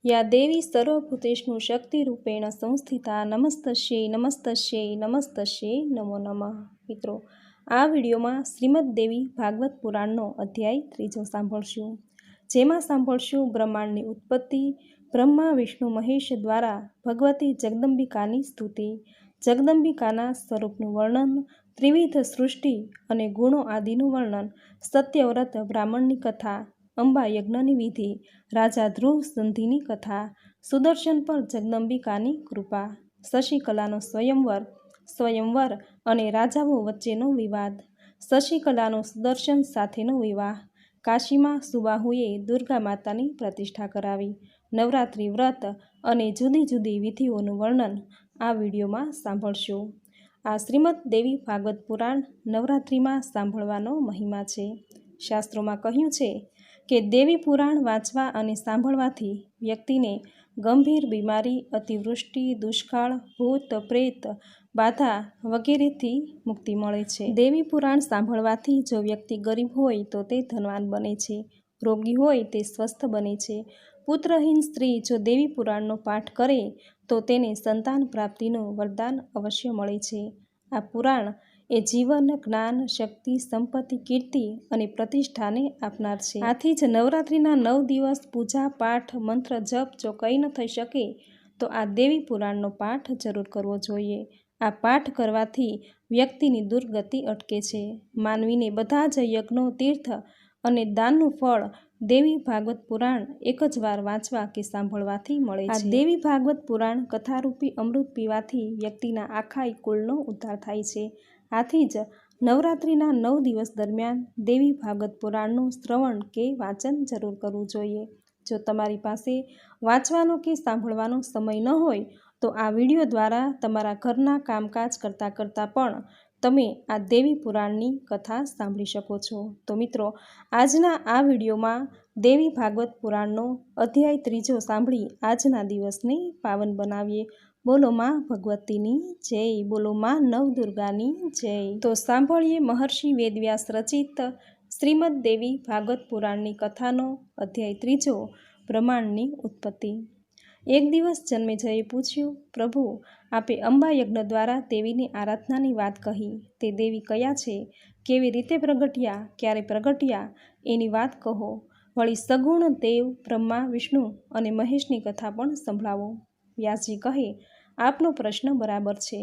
યા દેવી સર્વભૂતેષુ શક્તિરૂપેણ સંસ્થિતા નમસ્તસ્યૈ નમસ્તસ્યૈ નમસ્તસ્યૈ નમો નમઃ। મિત્રો, આ વિડીયોમાં શ્રીમદ દેવી ભાગવત પુરાણનો અધ્યાય 3 સાંભળશું, જેમાં સાંભળશું બ્રહ્માંડની ઉત્પત્તિ, બ્રહ્મા વિષ્ણુ મહેશ દ્વારા ભગવતી જગદંબિકાની સ્તુતિ, જગદંબિકાના સ્વરૂપનું વર્ણન, ત્રિવિધ સૃષ્ટિ અને ગુણો આદિનું વર્ણન, સત્યવ્રત બ્રાહ્મણની કથા, અંબા યજ્ઞની વિધિ, રાજા ધ્રુવ સંધિની કથા, સુદર્શન પર જગદંબિકાની કૃપા, શશિકલાનો સ્વયંવર અને રાજાઓ વચ્ચેનો વિવાદ, શશિકલાનો સુદર્શન સાથેનો વિવાહ, કાશીમાં સુબાહુએ દુર્ગા માતાની પ્રતિષ્ઠા કરાવી, નવરાત્રિ વ્રત અને જુદી જુદી વિધિઓનું વર્ણન આ વિડીયોમાં સાંભળશું। આ શ્રીમદ દેવી ભાગવત પુરાણ નવરાત્રિમાં સાંભળવાનો મહિમા છે। શાસ્ત્રોમાં કહ્યું છે કે દેવી પુરાણ વાંચવા અને સાંભળવાથી વ્યક્તિને ગંભીર બીમારી, અતિવૃષ્ટિ, દુષ્કાળ, ભૂત પ્રેત બાધા વગેરેથી મુક્તિ મળે છે। દેવી પુરાણ સાંભળવાથી જો વ્યક્તિ ગરીબ હોય તો તે ધનવાન બને છે, રોગી હોય તે સ્વસ્થ બને છે, પુત્રહીન સ્ત્રી જો દેવી પુરાણનો પાઠ કરે તો તેને સંતાન પ્રાપ્તિનું વરદાન અવશ્ય મળે છે। આ પુરાણ એ જીવન, જ્ઞાન, શક્તિ, સંપત્તિ, કીર્તિ અને પ્રતિષ્ઠાને આપનાર છે। આથી જ નવરાત્રિના 9 દિવસ પૂજા પાઠ, મંત્ર જપ જો કંઈ ન થઈ શકે તો આ દેવી પુરાણનો પાઠ જરૂર કરવો જોઈએ। આ પાઠ કરવાથી વ્યક્તિની દુર્ગતિ અટકે છે। માનવીને બધા જ યજ્ઞો, તીર્થ અને દાનનું ફળ દેવી ભાગવત પુરાણ એક જ વાર વાંચવા કે સાંભળવાથી મળે છે। આ દેવી ભાગવત પુરાણ કથારૂપી અમૃત પીવાથી વ્યક્તિના આખા કુળનો ઉદ્ધાર થાય છે। આથી જ નવરાત્રિના 9 દિવસ દરમિયાન દેવી ભાગવત પુરાણનું શ્રવણ કે વાંચન જરૂર કરવું જોઈએ। જો તમારી પાસે વાંચવાનો કે સાંભળવાનો સમય ન હોય તો આ વિડીયો દ્વારા તમારા ઘરના કામકાજ કરતાં કરતાં પણ તમે આ દેવી પુરાણની કથા સાંભળી શકો છો। તો મિત્રો, આજના આ વિડીયોમાં દેવી ભાગવત પુરાણનો અધ્યાય 3 સાંભળી આજના દિવસને પાવન બનાવીએ। બોલો માં ભગવતીની જય, બોલો માં નવદુર્ગાની જય। તો સાંભળીએ મહર્ષિ વેદવ્યાસ રચિત શ્રીમદ દેવી ભાગવત પુરાણની કથાનો અધ્યાય 3 બ્રહ્માંડની ઉત્પત્તિ। એક દિવસ જન્મેજયે પૂછ્યું, પ્રભુ, આપે અંબા યજ્ઞ દ્વારા દેવીની આરાધનાની વાત કહી, તે દેવી કયા છે, કેવી રીતે પ્રગટ્યા, ક્યારે પ્રગટ્યા એની વાત કહો, વળી સગુણ દેવ બ્રહ્મા, વિષ્ણુ અને મહેશની કથા પણ સંભળાવો। વ્યાસજી કહે, આપનો પ્રશ્ન બરાબર છે,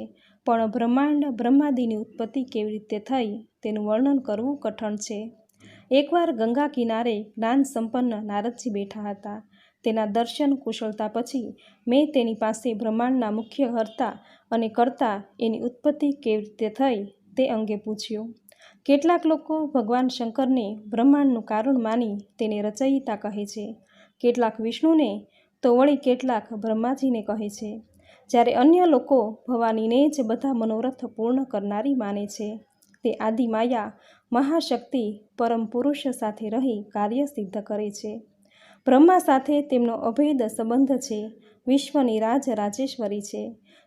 પણ બ્રહ્માંડ બ્રહ્માદિની ઉત્પત્તિ કેવી રીતે થઈ તેનું વર્ણન કરવું કઠણ છે। એકવાર ગંગા કિનારે જ્ઞાન સંપન્ન નારદજી બેઠા હતા। તેના દર્શન કુશળતા પછી મેં તેની પાસે બ્રહ્માંડના મુખ્ય હર્તા અને કર્તા એની ઉત્પત્તિ કેવી રીતે થઈ તે અંગે પૂછ્યું। કેટલાક લોકો ભગવાન શંકરને બ્રહ્માંડનું કારણ માની તેને રચયિતા કહે છે, કેટલાક વિષ્ણુને તો વળી કેટલાક બ્રહ્માજીને કહે છે, જ્યારે અન્ય લોકો ભવાનીને જ બધા મનોરથ પૂર્ણ કરનારી માને છે। તે આદિમાયા મહાશક્તિ પરમ પુરુષ સાથે રહી કાર્ય સિદ્ધ કરે છે। બ્રહ્મા સાથે તેમનો અભેદ સંબંધ છે। વિશ્વની રાજેશ્વરી છે,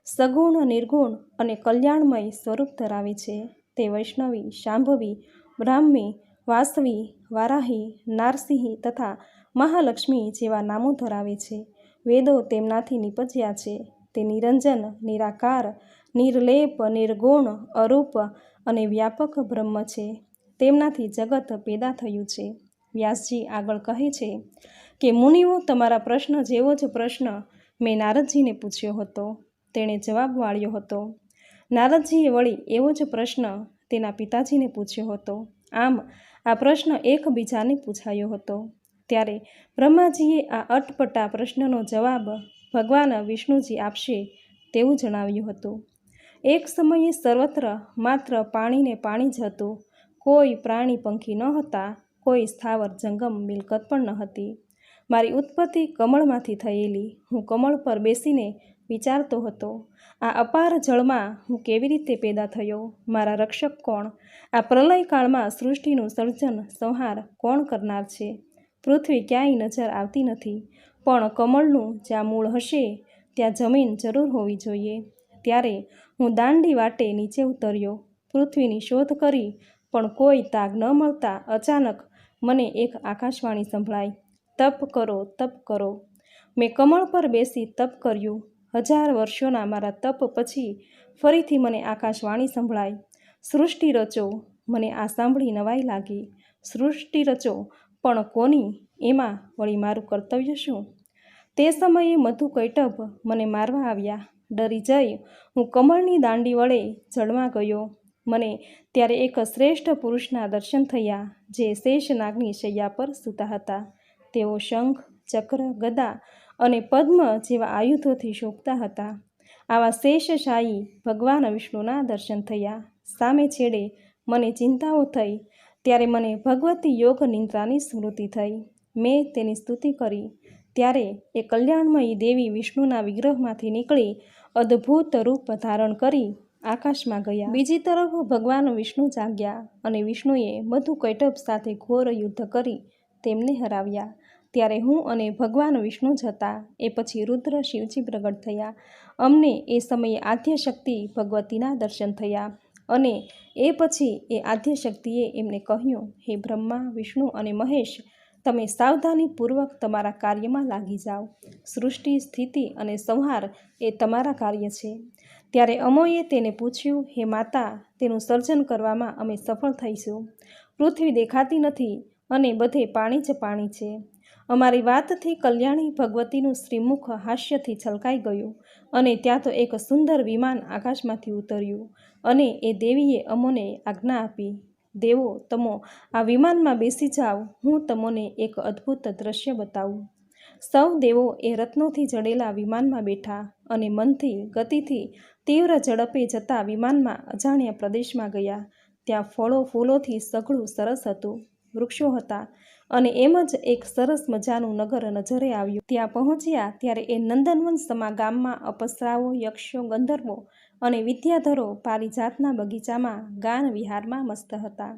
સગુણ, નિર્ગુણ અને કલ્યાણમય સ્વરૂપ ધરાવે છે। તે વૈષ્ણવી, શાંભવી, બ્રાહ્મી, વાસવી, વારાહી, નારસિંહી તથા મહાલક્ષ્મી જેવા નામો ધરાવે છે। વેદો તેમનાથી નિપજ્યા છે। તે નિરંજન, નિરાકાર, નિર્લેપ, નિર્ગુણ, અરૂપ અને વ્યાપક બ્રહ્મ છે। તેમનાથી જગત પેદા થયું છે। વ્યાસજી આગળ કહે છે કે મુનિઓ, તમારા પ્રશ્ન જેવો જ પ્રશ્ન મેં નારદજીને પૂછ્યો હતો, તેણે જવાબ વાળ્યો હતો। નારદજીએ વળી એવો જ પ્રશ્ન તેના પિતાજીને પૂછ્યો હતો। આમ આ પ્રશ્ન એકબીજાને પૂછાયો હતો। ત્યારે બ્રહ્માજીએ આ અટપટા પ્રશ્નનો જવાબ ભગવાન વિષ્ણુજી આપશે તેવું જણાવ્યું હતું। એક સમયે સર્વત્ર માત્ર પાણીને પાણી જ હતું। કોઈ પ્રાણી પંખી ન હતા, કોઈ સ્થાવર જંગમ મિલકત પણ ન હતી। મારી ઉત્પત્તિ કમળમાંથી થયેલી। હું કમળ પર બેસીને વિચારતો હતો, આ અપાર જળમાં હું કેવી રીતે પેદા થયો, મારા રક્ષક કોણ, આ પ્રલયકાળમાં સૃષ્ટિનું સર્જન સંહાર કોણ કરનાર છે। પૃથ્વી ક્યાંય નજર આવતી નથી, પણ કમળનું જ્યાં મૂળ હશે ત્યાં જમીન જરૂર હોવી જોઈએ। ત્યારે હું દાંડી વાટે નીચે ઉતર્યો, પૃથ્વીની શોધ કરી, પણ કોઈ તાગ ન મળતા અચાનક મને એક આકાશવાણી સંભળાઈ, તપ કરો, તપ કરો। મેં કમળ પર બેસી તપ કર્યું. 1000 વર્ષોના મારા તપ પછી ફરીથી મને આકાશવાણી સંભળાઈ, સૃષ્ટિ રચો. મને આ સાંભળી નવાઈ લાગી. સૃષ્ટિ રચો, પણ કોની? એમાં વળી મારું કર્તવ્ય શું? તે સમયે મધુકૈટભ મને મારવા આવ્યા. ડરી જઈ હું કમળની દાંડી વડે જળમાં ગયો. મને ત્યારે એક શ્રેષ્ઠ પુરુષના દર્શન થયા, જે શેષનાગની શૈયા પર સૂતા હતા. તેઓ શંખ, ચક્ર, ગદા અને પદ્મ જેવા આયુધોથી શોભતા હતા. આવા શેષશાયી ભગવાન વિષ્ણુના દર્શન થયા. સામે છેડે મને ચિંતાઓ થઈ. ત્યારે મને ભગવતી યોગ નિદ્રાની સ્મૃતિ થઈ. મેં તેની સ્તુતિ કરી. ત્યારે એ કલ્યાણમયી દેવી વિષ્ણુના વિગ્રહમાંથી નીકળી અદ્ભુત રૂપ ધારણ કરી આકાશમાં ગયા. બીજી તરફ ભગવાન વિષ્ણુ જાગ્યા અને વિષ્ણુએ મધુકૈટભ સાથે ઘોર યુદ્ધ કરી તેમને હરાવ્યા. ત્યારે હું અને ભગવાન વિષ્ણુ જ હતા. એ પછી રુદ્ર શિવજી પ્રગટ થયા. અમને એ સમયે આદ્યશક્તિ ભગવતીના દર્શન થયા અને એ પછી એ આદ્યશક્તિએ એમને કહ્યું, હે બ્રહ્મા, વિષ્ણુ અને મહેશ, તમે સાવધાનીપૂર્વક તમારા કાર્યમાં લાગી જાઓ. સૃષ્ટિ, સ્થિતિ અને સંહાર એ તમારા કાર્ય છે. ત્યારે અમોએ તેને પૂછ્યું, હે માતા, તેનું સર્જન કરવામાં અમે સફળ થઈશું. પૃથ્વી દેખાતી નથી અને બધે પાણી જ પાણી છે. અમારી વાતથી કલ્યાણી ભગવતીનું શ્રીમુખ હાસ્યથી છલકાઈ ગયું અને ત્યાં તો એક સુંદર વિમાન આકાશમાંથી ઉતર્યું અને એ દેવીએ અમોને આજ્ઞા આપી, દેવો, તમો આ વિમાનમાં બેસી જાઓ. હું તમને એક અદ્ભુત દ્રશ્ય બતાવું. સૌ દેવો એ રત્નોથી જડેલા વિમાનમાં બેઠા અને મનથી ગતિથી તીવ્ર ઝડપે જતા વિમાનમાં અજાણ્યા પ્રદેશમાં ગયા. ત્યાં ફળો ફૂલોથી સઘળું સરસ હતું. વૃક્ષો હતા અને એમ જ એક સરસ મજાનું નગર નજરે આવ્યું. ત્યાં પહોંચ્યા ત્યારે એ નંદનવન સમા ગામમાં અપ્સરાઓ, યક્ષો, ગંધર્વો અને વિદ્યાધરો પારિજાતના બગીચામાં ગાન વિહારમાં મસ્ત હતા.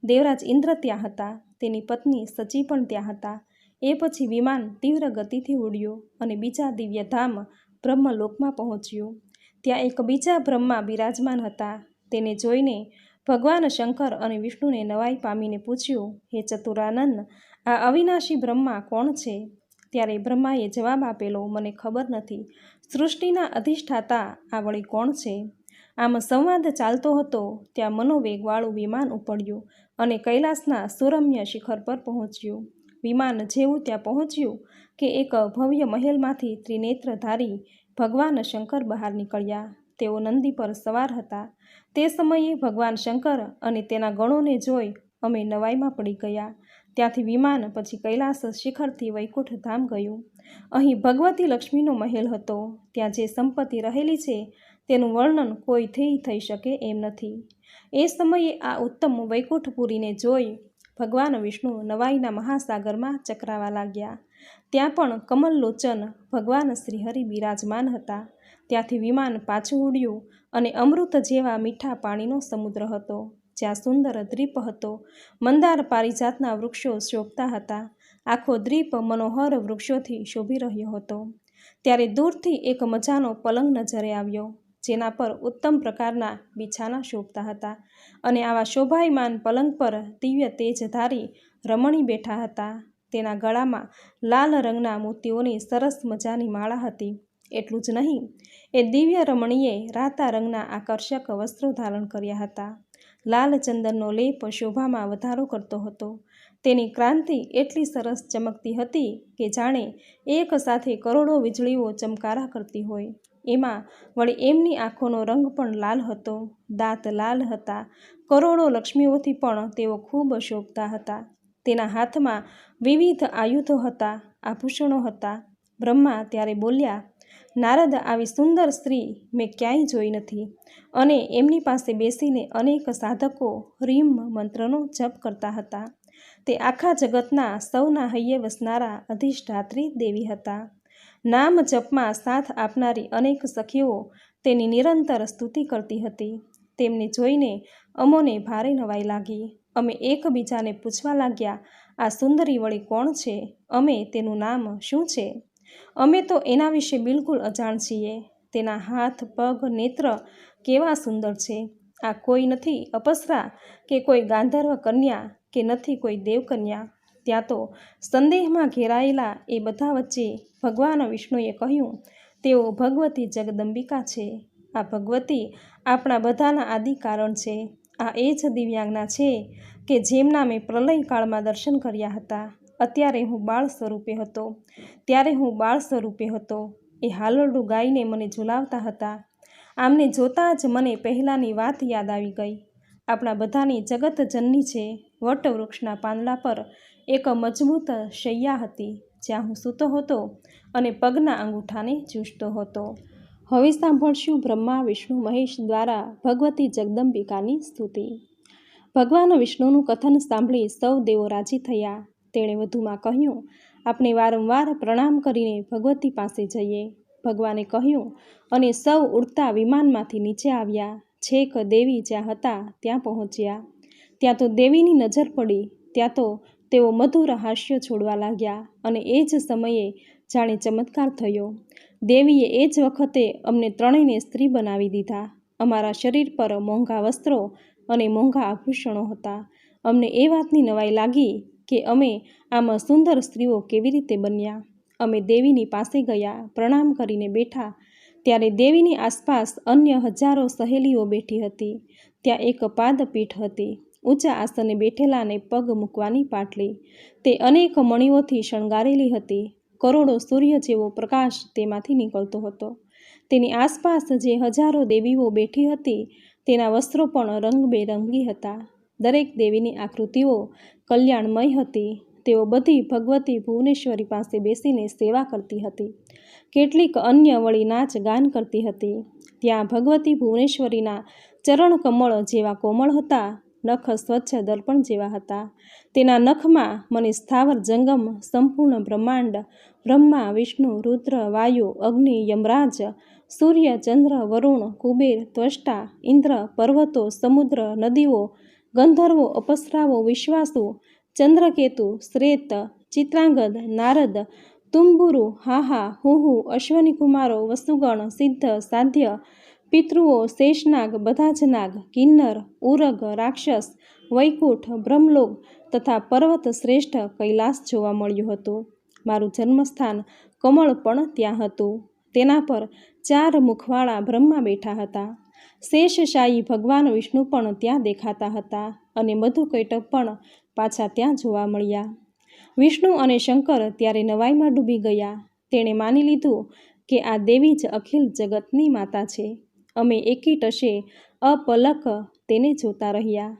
દેવરાજ ઇન્દ્ર ત્યાં હતા. તેની પત્ની સચી પણ ત્યાં હતા. એ પછી વિમાન તીવ્ર ગતિથી ઉડ્યું અને બીજા દિવ્ય ધામ બ્રહ્મલોકમાં પહોંચ્યું. ત્યાં એક બીજા બ્રહ્મા બિરાજમાન હતા. તેને જોઈને ભગવાન શંકર અને વિષ્ણુને નવાઈ પામીને પૂછ્યું, હે ચતુરાનંદ, આ અવિનાશી બ્રહ્મા કોણ છે? ત્યારે બ્રહ્માએ જવાબ આપેલો, મને ખબર નથી. સૃષ્ટિના અધિષ્ઠાતા આ વળી કોણ છે? આમ સંવાદ ચાલતો હતો ત્યાં મનોવેગવાળું વિમાન ઉપડ્યું અને કૈલાસના સુરમ્ય શિખર પર પહોંચ્યું. વિમાન જેવું ત્યાં પહોંચ્યું કે એક ભવ્ય મહેલમાંથી ત્રિનેત્રધારી ભગવાન શંકર બહાર નીકળ્યા. તેઓ નંદી પર સવાર હતા. તે સમયે ભગવાન શંકર અને તેના ગણોને જોઈ અમે નવાઈમાં પડી ગયા. ત્યાંથી વિમાન પછી કૈલાસ શિખરથી વૈકુંઠ ધામ ગયું. અહીં ભગવતી લક્ષ્મીનો મહેલ હતો. ત્યાં જે સંપત્તિ રહેલી છે તેનું વર્ણન કોઈથી થઈ શકે એમ નથી. એ સમયે આ ઉત્તમ વૈકુંઠપુરીને જોઈ ભગવાન વિષ્ણુ નવાઈના મહાસાગરમાં ચકરાવા લાગ્યા. ત્યાં પણ કમલલોચન ભગવાન શ્રીહરિ બિરાજમાન હતા. ત્યાંથી વિમાન પાછું ઉડ્યું અને અમૃત જેવા મીઠા પાણીનો સમુદ્ર હતો, જ્યાં સુંદર દ્વીપ હતો. મંદાર પારિજાતના વૃક્ષો શોભતા હતા. આખો દ્વીપ મનોહર વૃક્ષોથી શોભી રહ્યો હતો. ત્યારે દૂરથી એક મજાનો પલંગ નજરે આવ્યો, જેના પર ઉત્તમ પ્રકારના બિછાના શોભતા હતા અને આવા શોભાયમાન પલંગ પર દિવ્ય તેજધારી રમણી બેઠા હતા. તેના ગળામાં લાલ રંગના મોતીઓની સરસ મજાની માળા હતી. એટલું જ નહીં, એ દિવ્ય રમણીએ રાતા રંગના આકર્ષક વસ્ત્રો ધારણ કર્યા હતા. લાલ ચંદનનો લેપ શોભામાં વધારો કરતો હતો. તેની ક્રાંતિ એટલી સરસ ચમકતી હતી કે જાણે એક સાથે કરોડો વીજળીઓ ચમકારા કરતી હોય. એમાં વળી એમની આંખોનો રંગ પણ લાલ હતો, દાંત લાલ હતા. કરોડો લક્ષ્મીઓથી પણ તેઓ ખૂબ શોભતા હતા. તેના હાથમાં વિવિધ આયુધો હતા, આભૂષણો હતા. બ્રહ્મા ત્યારે બોલ્યા, નારદ, આવી સુંદર સ્ત્રી મેં ક્યાંય જોઈ નથી. અને એમની પાસે બેસીને અનેક સાધકો રીમ મંત્રનો જપ કરતા હતા. તે આખા જગતના સૌના હૈયે વસનારા અધિષ્ઠાત્રી દેવી હતા. નામ જપમાં સાથ આપનારી અનેક સખીઓ તેની નિરંતર સ્તુતિ કરતી હતી. તેમને જોઈને અમોને ભારે નવાઈ લાગી. અમે એકબીજાને પૂછવા લાગ્યા, આ સુંદરી વળી કોણ છે? અમે તેનું નામ શું છે? અમે તો એના વિશે બિલકુલ અજાણ છીએ. તેના હાથ, પગ, નેત્ર કેવા સુંદર છે! આ કોઈ નથી અપ્સરા કે કોઈ ગાંધર્વ કન્યા કે નથી કોઈ દેવકન્યા. ત્યાં તો સંદેહમાં ઘેરાયેલા એ બધા વચ્ચે ભગવાન વિષ્ણુએ કહ્યું, તેઓ ભગવતી જગદંબિકા છે. આ ભગવતી આપણા બધાના આદિ કારણ છે. આ એ જ દિવ્યાંગના છે કે જેમના મેં પ્રલય કાળમાં દર્શન કર્યા હતા. અત્યારે હું બાળ સ્વરૂપે હતો, ત્યારે હું બાળ સ્વરૂપે હતો. એ હાલરડું ગાઈને મને ઝુલાવતા હતા. આમને જોતાં જ મને પહેલાંની વાત યાદ આવી ગઈ. આપણા બધાની જગત જનની છે. વટવૃક્ષના પાંદડા પર એક મજબૂત શૈયા હતી, જ્યાં હું સૂતો હતો અને પગના અંગૂઠાને ચૂસતો હતો. હવે સાંભળશું બ્રહ્મા વિષ્ણુ મહેશ દ્વારા ભગવતી જગદંબિકાની સ્તુતિ. ભગવાન વિષ્ણુનું કથન સાંભળી સૌ દેવો રાજી થયા. તેણે વધુમાં કહ્યું, આપણે વારંવાર પ્રણામ કરીને ભગવતી પાસે જઈએ. ભગવાને કહ્યું અને સૌ ઉડતા વિમાનમાંથી નીચે આવ્યા. છેક દેવી જ્યાં હતા ત્યાં પહોંચ્યા. ત્યાં તો દેવીની નજર પડી. ત્યાં તો તેઓ મધુર હાસ્ય છોડવા લાગ્યા અને એ જ સમયે જાણે ચમત્કાર થયો. દેવીએ એ જ વખતે અમને ત્રણેયને સ્ત્રી બનાવી દીધા. અમારા શરીર પર મોંઘા વસ્ત્રો અને મોંઘા આભૂષણો હતા. અમને એ વાતની નવાઈ લાગી કે અમે આમાં સુંદર સ્ત્રીઓ કેવી રીતે બન્યા. અમે દેવીની પાસે ગયા, પ્રણામ કરીને બેઠા. ત્યારે દેવીની આસપાસ અન્ય હજારો સહેલીઓ બેઠી હતી. ત્યાં એક પાદપીઠ હતી. ઊંચા આસને બેઠેલાને પગ મૂકવાની પાટલી. તે અનેક મણીઓથી શણગારેલી હતી. કરોડો સૂર્ય જેવો પ્રકાશ તેમાંથી નીકળતો હતો. તેની આસપાસ જે હજારો દેવીઓ બેઠી હતી તેના વસ્ત્રો પણ રંગબેરંગી હતા. દરેક દેવીની આકૃતિઓ કલ્યાણમય હતી. તેઓ બધી ભગવતી ભુવનેશ્વરી પાસે બેસીને સેવા કરતી હતી. કેટલીક અન્ય વળી નાચ ગાન કરતી હતી. ત્યાં ભગવતી ભુવનેશ્વરીના ચરણ કમળ જેવા કોમળ હતા. નખ સ્વચ્છ દર્પણ જેવા હતા. તેના નખમાં મને સ્થાવર જંગમ સંપૂર્ણ બ્રહ્માંડ, બ્રહ્મા વિષ્ણુ રુદ્ર વાયુ અગ્નિ યમરાજ સૂર્ય ચંદ્ર વરુણ કુબેર ત્વષ્ટા ઇન્દ્ર પર્વતો સમુદ્ર નદીઓ ગંધર્વો અપસરાઓ વિશ્વાસુ ચંદ્રકેતુ શ્રેત ચિત્રાંગદ નારદ તુંબુરુ હાહા હુહુ અશ્વની કુમારો વસુગણ સિદ્ધ સાધ્ય પિતૃઓ શેષનાગ બધા જ નાગ કિન્નર ઉરગ રાક્ષસ વૈકુંઠ બ્રહ્મલોક તથા પર્વત શ્રેષ્ઠ કૈલાસ જોવા મળ્યું હતું. મારું જન્મસ્થાન કમળ પણ ત્યાં હતું. તેના પર 4 મુખવાળા બ્રહ્મા બેઠા હતા. શેષશાયી ભગવાન વિષ્ણુ પણ ત્યાં દેખાતા હતા અને મધુકૈટભ પણ પાછા ત્યાં જોવા મળ્યા. વિષ્ણુ અને શંકર ત્યારે નવાઈમાં ડૂબી ગયા. તેણે માની લીધું કે આ દેવી જ અખિલ જગતની માતા છે. અમે એકી ટશે અપલક તેને જોતા રહ્યા.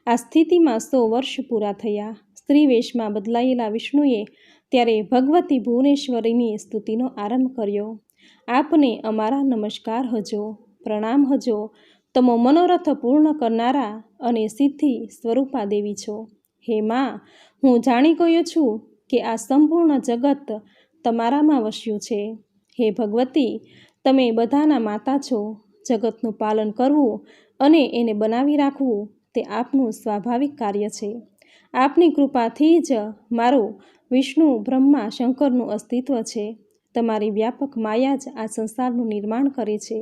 આ સ્થિતિમાં 100 વર્ષ પૂરા થયા. સ્ત્રી વેશમાં બદલાયેલા વિષ્ણુએ ત્યારે ભગવતી ભુવનેશ્વરીની સ્તુતિનો આરંભ કર્યો. આપને અમારા નમસ્કાર હજો, પ્રણામ હજો. તમો મનોરથ પૂર્ણ કરનારા અને સિદ્ધિ સ્વરૂપા દેવી છો. હે માં, હું જાણી ગયો છું કે આ સંપૂર્ણ જગત તમારામાં વસ્યું છે. હે ભગવતી, તમે બધાના માતા છો. જગતનું પાલન કરવું અને એને બનાવી રાખવું તે આપનું સ્વાભાવિક કાર્ય છે. આપની કૃપાથી જ મારું વિષ્ણુ બ્રહ્મા શંકરનું અસ્તિત્વ છે. તમારી વ્યાપક માયા જ આ સંસારનું નિર્માણ કરે છે.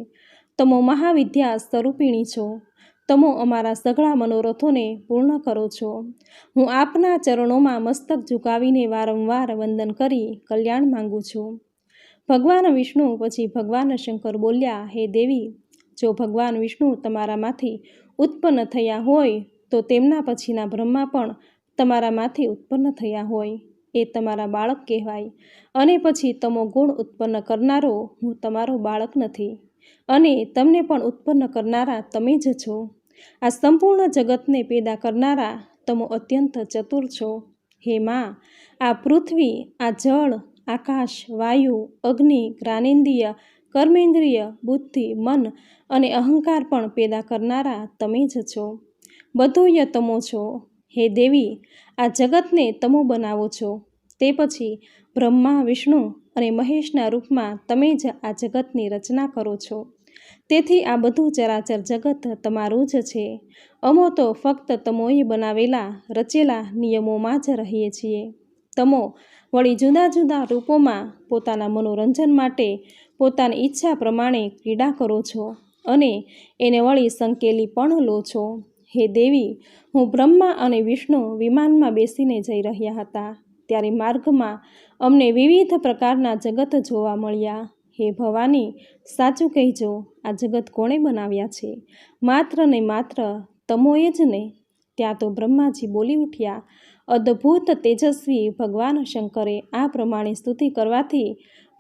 તમો મહાવિદ્યા સ્વરૂપિણી છો. તમો અમારા સઘળા મનોરથોને પૂર્ણ કરો છો. હું આપના ચરણોમાં મસ્તક ઝુકાવીને વારંવાર વંદન કરી કલ્યાણ માંગુ છું. ભગવાન વિષ્ણુ પછી ભગવાન શંકર બોલ્યા, હે દેવી, જો ભગવાન વિષ્ણુ તમારામાંથી ઉત્પન્ન થયા હોય તો તેમના પછીના બ્રહ્મા પણ તમારામાંથી ઉત્પન્ન થયા હોય. એ તમારા બાળક કહેવાય. અને પછી તમો ગુણ ઉત્પન્ન કરનારો હું તમારો બાળક નથી અને તમને પણ ઉત્પન્ન કરનારા તમે જ છો. આ સંપૂર્ણ જગતને પેદા કરનારા તમો અત્યંત ચતુર છો. હે માં, આ પૃથ્વી, આ જળ, આકાશ, વાયુ, અગ્નિ, જ્ઞાનેન્દ્રિય, કર્મેન્દ્રિય, બુદ્ધિ, મન અને અહંકાર પણ પેદા કરનારા તમે જ છો. બધુંય તમો છો. હે દેવી, આ જગતને તમો બનાવો છો. તે પછી બ્રહ્મા વિષ્ણુ અને મહેશના રૂપમાં તમે જ આ જગતની રચના કરો છો. તેથી આ બધું ચરાચર જગત તમારું જ છે. અમો તો ફક્ત તમોએ બનાવેલા રચેલા નિયમોમાં જ રહીએ છીએ. તમો વળી જુદા જુદા રૂપોમાં પોતાના મનોરંજન માટે પોતાની ઈચ્છા પ્રમાણે ક્રીડા કરો છો અને એને વળી સંકેલી પણ લો છો. હે દેવી, હું બ્રહ્મા અને વિષ્ણુ વિમાનમાં બેસીને જઈ રહ્યા હતા, ત્યારે માર્ગમાં અમને વિવિધ પ્રકારના જગત જોવા મળ્યા. હે ભવાની, સાચું કહેજો, આ જગત કોણે બનાવ્યા છે? માત્ર ને માત્ર તમોએ જ ને? ત્યાં તો બ્રહ્માજી બોલી ઉઠ્યા. અદ્ભુત તેજસ્વી ભગવાન શંકરે આ પ્રમાણે સ્તુતિ કરવાથી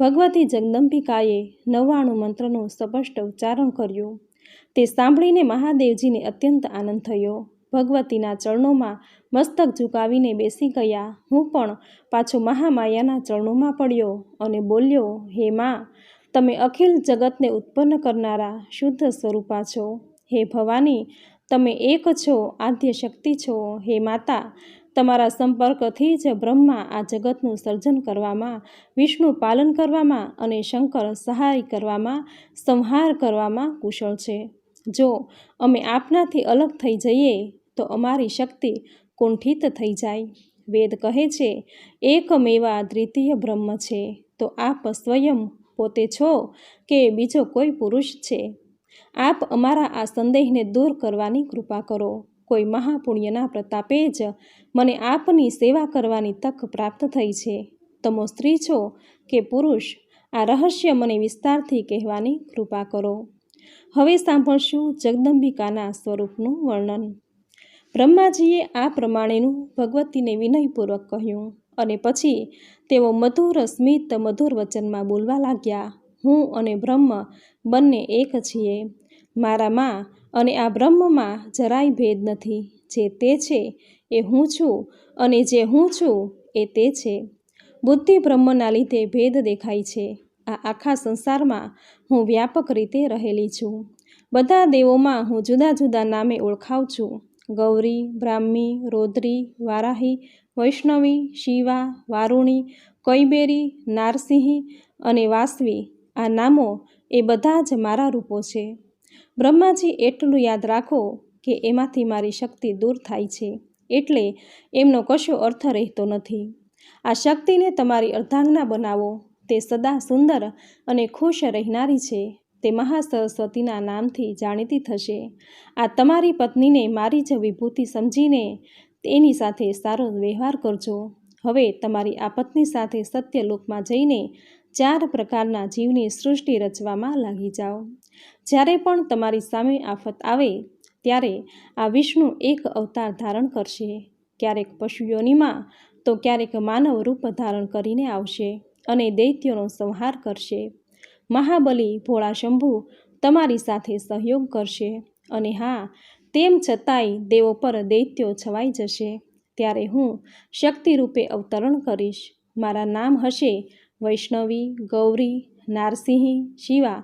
ભગવતી જગદંબિકાએ 99 મંત્રનું સ્પષ્ટ ઉચ્ચારણ કર્યું. તે સાંભળીને મહાદેવજીને અત્યંત આનંદ થયો. ભગવતીના ચરણોમાં મસ્તક ઝુકાવીને બેસી ગયા. હું પણ પાછો મહામાયાના ચરણોમાં પડ્યો અને બોલ્યો, હે મા, તમે અખિલ જગતને ઉત્પન્ન કરનારા શુદ્ધ સ્વરૂપા છો. હે ભવાની, તમે એક છો, આદ્ય શક્તિ છો. હે માતા, તમારા સંપર્કથી જ બ્રહ્મા આ જગતનું સર્જન કરવામાં, વિષ્ણુ પાલન કરવામાં અને શંકર સહાય કરવામાં, સંહાર કરવામાં કુશળ છે. જો અમે આપનાથી અલગ થઈ જઈએ તો અમારી શક્તિ કુંઠિત થઈ જાય. વેદ કહે છે, એકમેવા દ્વિતીય બ્રહ્મ છે. તો આપ સ્વયં પોતે છો કે બીજો કોઈ પુરુષ છે? આપ અમારા આ સંદેહને દૂર કરવાની કૃપા કરો. કોઈ મહાપુણ્યના પ્રતાપે જ મને આપની સેવા કરવાની તક પ્રાપ્ત થઈ છે. તમો સ્ત્રી છો કે પુરુષ, આ રહસ્ય મને વિસ્તારથી કહેવાની કૃપા કરો. હવે સાંભળશું જગદંબિકાના સ્વરૂપનું વર્ણન. બ્રહ્માજીએ આ પ્રમાણેનું ભગવતીને વિનયપૂર્વક કહ્યું અને પછી તેઓ મધુર સ્મિત મધુર વચનમાં બોલવા લાગ્યા. હું અને બ્રહ્મ બંને એક છીએ. મારામાં અને આ બ્રહ્મમાં જરાય ભેદ નથી. જે તે છે એ હું છું અને જે હું છું એ તે છે. બુદ્ધિ બ્રહ્મના લીધે ભેદ દેખાય છે. આ આખા સંસારમાં હું વ્યાપક રીતે રહેલી છું. બધા દેવોમાં હું જુદા જુદા નામે ઓળખાઉં છું. ગૌરી, બ્રાહ્મી, રૌદ્રી, વારાહી, વૈષ્ણવી, શિવા, વારુણી, કૈબેરી, નારસિંહી અને વાસવી, આ નામો એ બધા જ મારા રૂપો છે. બ્રહ્માજી, એટલું યાદ રાખો કે એમાંથી મારી શક્તિ દૂર થાય છે, એટલે એમનો કશો અર્થ રહેતો નથી. આ શક્તિને તમારી અર્ધાંગના બનાવો. તે સદા સુંદર અને ખુશ રહેનારી છે. તે મહાસરસ્વતીના નામથી જાણીતી થશે. આ તમારી પત્નીને મારી જ વિભૂતિ સમજીને તેની સાથે સારો વ્યવહાર કરજો. હવે તમારી આ પત્ની સાથે સત્યલોકમાં જઈને 4 પ્રકારના જીવની સૃષ્ટિ રચવામાં લાગી જાઓ. જ્યારે પણ તમારી સામે આફત આવે ત્યારે આ વિષ્ણુ એક અવતાર ધારણ કરશે. ક્યારેક પશુ યોનિમાં તો ક્યારેક માનવ રૂપ ધારણ કરીને આવશે અને દૈત્યોનો સંહાર કરશે. મહાબલી ભોળા શંભુ તમારી સાથે સહયોગ કરશે અને હા, તેમ છતાંય દેવો પર દૈત્યો છવાઈ જશે. ત્યારે હું શક્તિરૂપે અવતરણ કરીશ. મારા નામ હશે વૈષ્ણવી, ગૌરી, નારસિંહી, શિવા.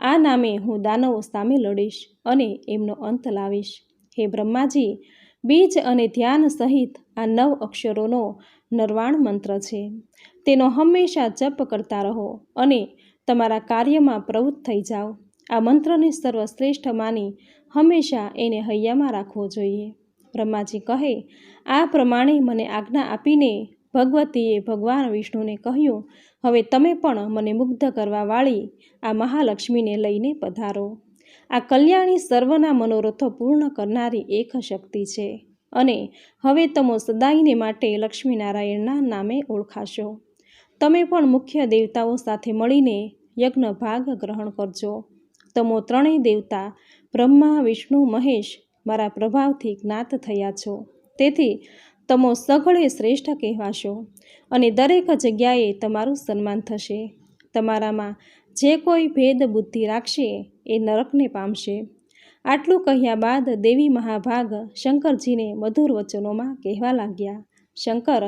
આ નામે હું દાનવો સામે લડીશ અને એમનો અંત લાવીશ. હે બ્રહ્માજી, બીજ અને ધ્યાન સહિત આ 9 અક્ષરોનો નર્વાણ મંત્ર છે. તેનો હંમેશા જપ કરતા રહો અને તમારા કાર્યમાં પ્રવૃત્ત થઈ જાઓ. આ મંત્રને સર્વશ્રેષ્ઠ માની હંમેશા એને હૈયામાં રાખવો જોઈએ. બ્રહ્માજી કહે, આ પ્રમાણે મને આજ્ઞા આપીને ભગવતીએ ભગવાન વિષ્ણુને કહ્યું, હવે તમે પણ મને મુગ્ધ કરવાવાળી આ મહાલક્ષ્મીને લઈને પધારો. આ કલ્યાણી સર્વના મનોરથો પૂર્ણ કરનારી એક શક્તિ છે અને હવે તમો સદાયને માટે લક્ષ્મીનારાયણના નામે ઓળખાશો. તમે પણ મુખ્ય દેવતાઓ સાથે મળીને યજ્ઞ ભાગ ગ્રહણ કરજો. તમો 3 દેવતા બ્રહ્મા, વિષ્ણુ, મહેશ મારા પ્રભાવથી જ્ઞાત થયા છો. તેથી તમો સઘળે શ્રેષ્ઠ કહેવાશો અને દરેક જગ્યાએ તમારું સન્માન થશે. તમારામાં જે કોઈ ભેદ બુદ્ધિ રાખશે એ નરકને પામશે. આટલું કહ્યા બાદ દેવી મહાભાગ શંકરજીને મધુર વચનોમાં કહેવા લાગ્યા. શંકર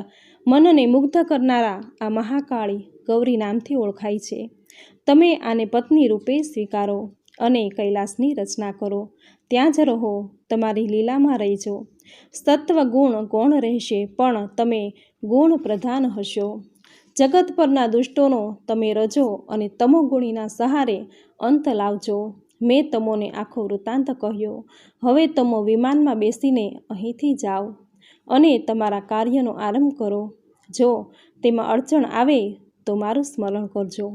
મનને મુગ્ધ કરનારા આ મહાકાળી ગૌરી નામથી ઓળખાય છે. તમે આને પત્ની રૂપે સ્વીકારો અને કૈલાસની રચના કરો. ત્યાં જ રહો, તમારી લીલામાં રહેજો. સત્વ ગુણ ગૌણ રહેશે, પણ તમે ગુણ પ્રધાન હશો. જગત પરના દુષ્ટોનો તમે રજો અને તમોગુણીના સહારે અંત લાવજો. મેં તમોને આખો વૃત્તાંત કહ્યો. હવે તમો વિમાનમાં બેસીને અહીંથી જાઓ અને તમારા કાર્યનો આરંભ કરો. જો તેમાં અડચણ આવે તો મારું સ્મરણ કરજો.